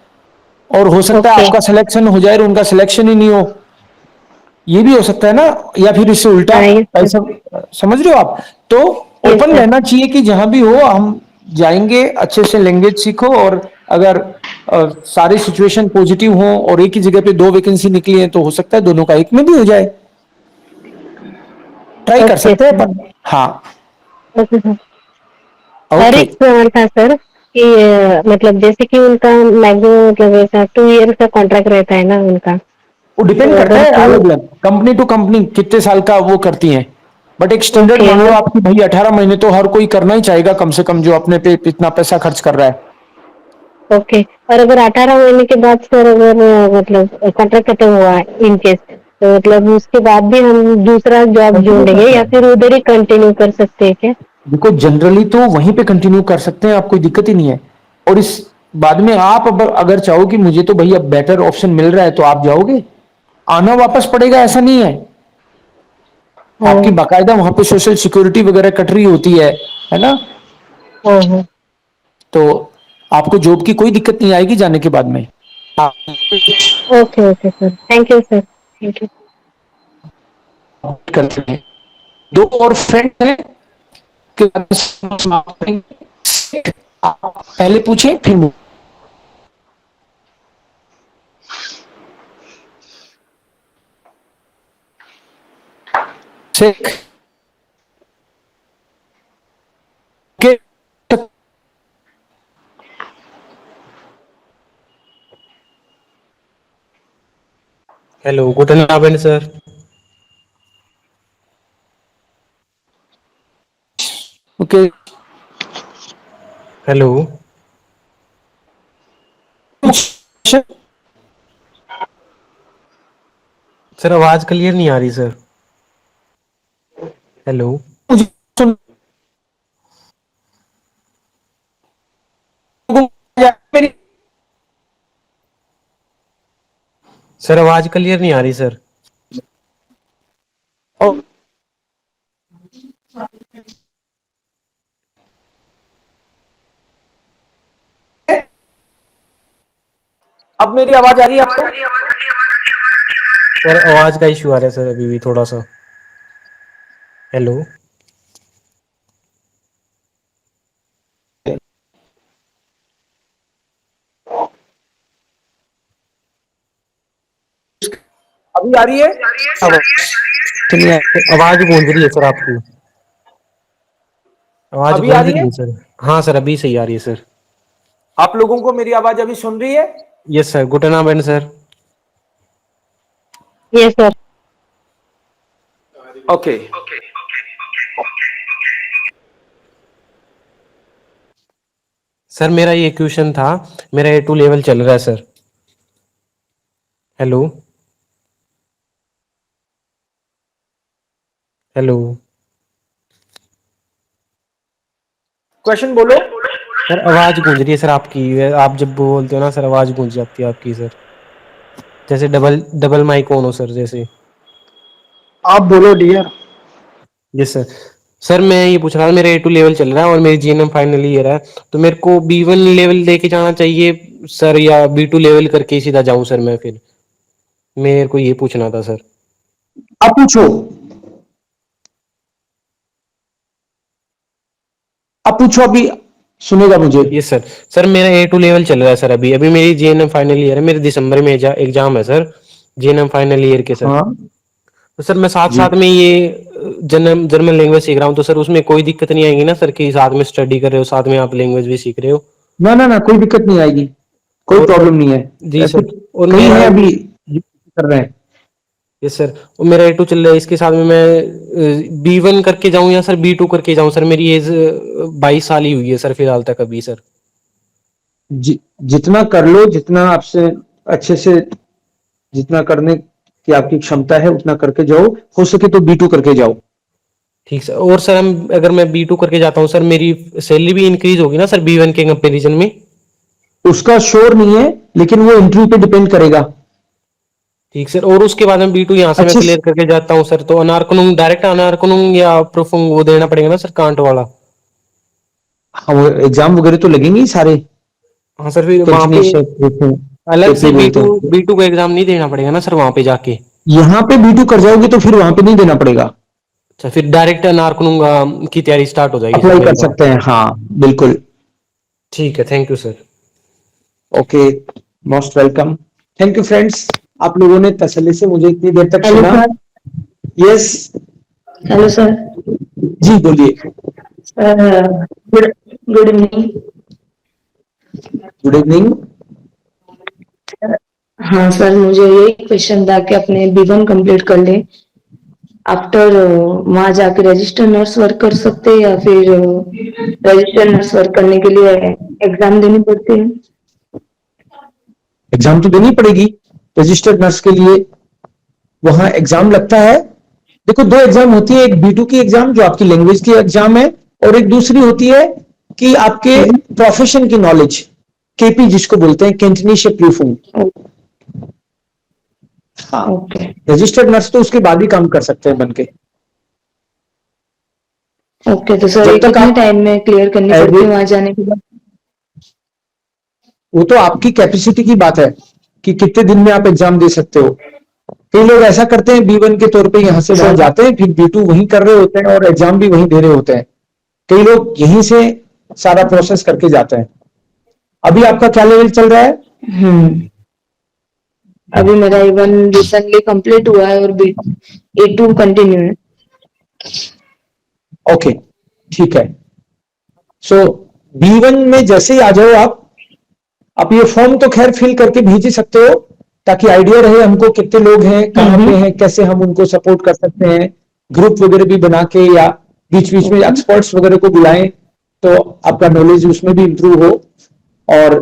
और हो सकता है आपका सिलेक्शन हो जाए और उनका सिलेक्शन ही नहीं हो, ये भी हो सकता है ना। या फिर इससे उल्टा ऐसा, समझ रहे हो आप? तो ओपन रहना चाहिए कि जहां भी हो हम जाएंगे, अच्छे से लैंग्वेज सीखो, और अगर सारे सिचुएशन पॉजिटिव हों और एक ही जगह पे 2 वैकेंसी निकली है, तो हो सकता है दोनों का एक में भी हो जाए। ट्राई कर सकते हैं अपन। हाँ ओके सर। और एक सवाल था सर कि मतलब जैसे कि उनका मैक्सिमम मतलब ऐसा 2 ईयर का कॉन्ट्रैक्ट रहता है ना उनका, वो डिपेंड तो करता अगर है कोई अलग अलग कंपनी टू कंपनी कितने साल का वो करती हैं, बट एक स्टैंडर्ड ओके मान लो और आपकी भाई 18 महीने तो हर कोई करना ही चाहेगा कम से कम, जो अपने पे इतना पैसा खर्च कर रहा है। ओके, और अगर 18 महीने के बाद सर अगर मतलब कॉन्ट्रैक्ट खत्म हुआ इन केस, तो मतलब उसके बाद भी हम दूसरा जॉब कंटिन्यू ढूंढेंगे करते या हैं, फिर उधर ही कंटिन्यू कर सकते हैं क्या? देखो जनरली तो वहीं पे कंटिन्यू कर सकते हैं, आप कोई दिक्कत ही नहीं है। और इस बाद में आप अगर चाहो कि मुझे तो भैया बेटर ऑप्शन मिल रहा है, तो आप जाओगे, आना वापस पड़ेगा ऐसा नहीं है। आपकी बाकायदा वहां पे सोशल सिक्योरिटी वगैरह कट रही होती है ना। तो आपको जॉब की कोई दिक्कत नहीं आएगी जाने के बाद में। Okay okay sir, thank you sir, thank you. करते हैं। 2 और फ्रेंड हैं के बारे में आप पहले पूछे फिर शेख के Hello, guten Abend, sir. Okay Hello. Sir आवाज क्लियर नहीं आ रही सर। हेलो सर आवाज क्लियर नहीं आ रही सर। अब मेरी आवाज आ रही है आपको? सर आवाज का इशू आ रहा है सर अभी भी थोड़ा सा। हेलो अभी आ रही है? चलिए आवाज गूंज रही है सर आपकी। आवाज अभी आ गूंज रही रही है? है सर। हाँ सर अभी सही आ रही है सर। आप लोगों को मेरी आवाज अभी सुन रही है? यस सर, गुटन आबेंड sir. Yes sir. Okay sir मेरा ये क्वेश्चन था, मेरा A2 लेवल चल रहा है सर। हेलो हेलो क्वेश्चन बोलो। सर आवाज गूंज रही है सर आपकी, आप जब बोलते हो ना सर आवाज गूंज जाती है आपकी सर, जैसे डबल डबल माइक ऑन हो सर जैसे। आप बोलो डियर। Yes sir. सर मैं ये पूछ रहा था, मेरा A2 लेवल चल रहा है और मेरी GNM फाइनल ईयर है, तो मेरे को B1 लेवल लेके जाना चाहिए सर या B2 लेवल करके सीधा जाऊं सर मैं? फिर मेरे को ये पूछना था सर। आप पूछो, आप पूछो, अभी सुनेगा मुझे। Yes sir. सर मेरा A2 लेवल चल रहा है सर अभी अभी मेरी GNM फाइनल ईयर है, मेरे दिसंबर में एग्जाम है सर GNM फाइनल ईयर के सर। हाँ तो सर मैं साथ जी, साथ में ये जर्मन लैंग्वेज सीख रहा हूँ, तो सर उसमें कोई दिक्कत नहीं आएगी ना सर कि साथ में स्टडी कर रहे हो साथ में आप लैंग्वेज भी सीख रहे हो? ना ना ना कोई दिक्कत नहीं आएगी, कोई और सर प्रॉब्लम नहीं है। जी ऐसे सर, और कई मेरा हैं अभी कर रहे हैं। यस सर, और मेरा A2 चल रहा है, इसके साथ में मैं B1 करके जाऊं या सर B2 करके जाऊं सर? मेरी एज 22 साल ही हुई है सर फिलहाल तक अभी सर। जितना कर लो, जितना आपसे अच्छे से जितना करने की आपकी क्षमता है उतना करके जाओ, हो सके तो B2 करके जाओ। ठीक सर। और सर हम अगर मैं B2 करके जाता हूँ सर, मेरी सैलरी भी इंक्रीज होगी ना सर B1 के कंपेरिजन में? उसका श्योर नहीं है, लेकिन वो इंटरव्यू पे डिपेंड करेगा। ठीक सर। और उसके बाद में B2 यहाँ से मैं अच्छे क्लियर करके जाता हूँ सर, तो अनारकनुंग डायरेक्ट अनारकनुंग या प्रूफुंग वो देना पड़ेगा ना सर कांट वाला? हाँ, वो एग्जाम वगैरह तो लगेंगे ही सारे। हाँ सर, फिर वहां पे कैंटनीज अलग से बोलते B2 हैं। B2 का एग्जाम नहीं देना पड़ेगा ना सर वहां पे जाके? यहाँ पे B2 कर जाओगे तो फिर वहां पे नहीं देना पड़ेगा, अच्छा, फिर डायरेक्ट अनारकनुंग की तैयारी स्टार्ट हो जाएगी सर अप्लाई मेरी कर वहां सकते पे? हैं। हाँ बिल्कुल। ठीक है, thank you sir. Okay, most welcome. Thank you friends, आप लोगों ने तसल्ली से मुझे इतनी देर तक सुना। Yes, hello sir. जी बोलिए। Good evening. Good evening. हाँ सर, मुझे यही क्वेश्चन था कि अपने B1 कंप्लीट कर ले, आफ्टर वहां जाके रजिस्टर नर्स वर्क कर सकते हैं या फिर रजिस्टर नर्स वर्क करने के लिए एग्जाम देनी पड़ती है? एग्जाम तो देनी पड़ेगी रजिस्टर्ड नर्स के लिए, वहां एग्जाम लगता है। देखो, दो एग्जाम होती है, एक B2 की एग्जाम जो आपकी लैंग्वेज की एग्जाम है, और एक दूसरी होती है कि आपके प्रोफेशन की नॉलेज, KP जिसको बोलते हैं, कैंटनीशे प्रूफिंग। हाँ, रजिस्टर्ड नर्स तो उसके बाद ही काम कर सकते हैं बनके। ओके, तो सर कितने टाइम में क्लियर करनी पड़ती है वहां जाने के बाद? वो तो आपकी कैपेसिटी की बात है कि कितने दिन में आप एग्जाम दे सकते हो। कई लोग ऐसा करते हैं B1 के तौर पे यहां से वहां जाते हैं, फिर B2 वहीं कर रहे होते हैं और एग्जाम भी वहीं दे रहे होते हैं। कई लोग यहीं से सारा प्रोसेस करके जाते हैं। अभी आपका क्या लेवल चल रहा है? अभी मेरा A1 रिसेंटली कंप्लीट हुआ है और A2 कंटिन्यू है। ओके, ठीक है। सो B1 में जैसे ही आ जाओ आप ये फॉर्म तो खैर फिल करके भेज ही सकते हो, ताकि आइडिया रहे हमको कितने लोग हैं, कहाँ पे हैं, कैसे हम उनको सपोर्ट कर सकते हैं। ग्रुप वगैरह भी बना के या बीच बीच में एक्सपर्ट्स वगैरह को बुलाएं तो आपका नॉलेज उसमें भी इंप्रूव हो। और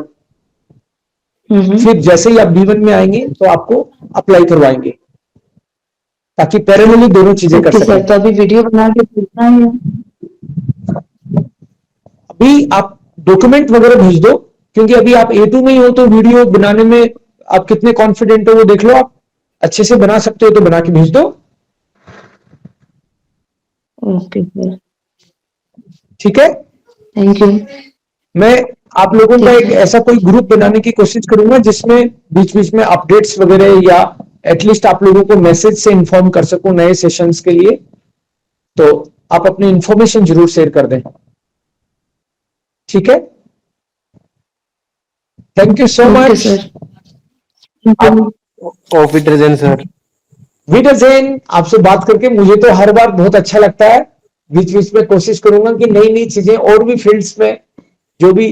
फिर जैसे ही आप B1 में आएंगे तो आपको अप्लाई करवाएंगे, ताकि पैरेलली दोनों चीजें कर सकें। तो अभी वीडियो बना के भेजना है? अभी आप डॉक्यूमेंट वगैरह भेज दो, क्योंकि अभी आप A2 में ही हो, तो वीडियो बनाने में आप कितने कॉन्फिडेंट हो वो देख लो। आप अच्छे से बना सकते हो तो बना के भेज दो। ओके सर, ठीक है, थैंक यू। मैं आप लोगों का एक ऐसा कोई ग्रुप बनाने की कोशिश करूंगा जिसमें बीच बीच में अपडेट्स वगैरह, या एटलीस्ट आप लोगों को मैसेज से इंफॉर्म कर सकूं नए सेशंस के लिए। तो आप अपनी इंफॉर्मेशन जरूर शेयर कर दें, ठीक है। Thank you so much. विडरजेन सर। विडरजेन, आपसे बात करके मुझे तो हर बार बहुत अच्छा लगता है। बीच बीच में कोशिश करूंगा कि नई नई चीजें और भी फील्ड्स में जो भी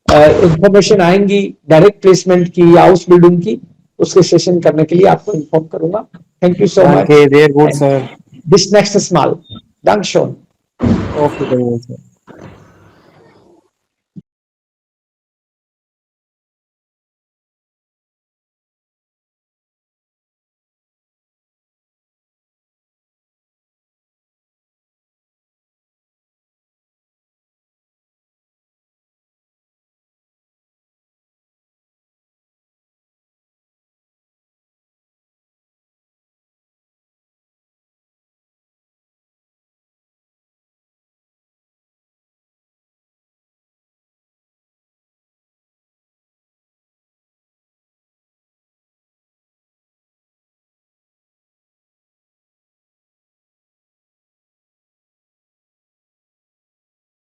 इंफॉर्मेशन आएंगी डायरेक्ट प्लेसमेंट की या हाउस बिल्डिंग की, उसके सेशन करने के लिए आपको इन्फॉर्म करूंगा। Thank you so much. Danke, sehr gut, Sir. Bis nächstes Mal. Dankeschön. Auf Wiedersehen, Sir.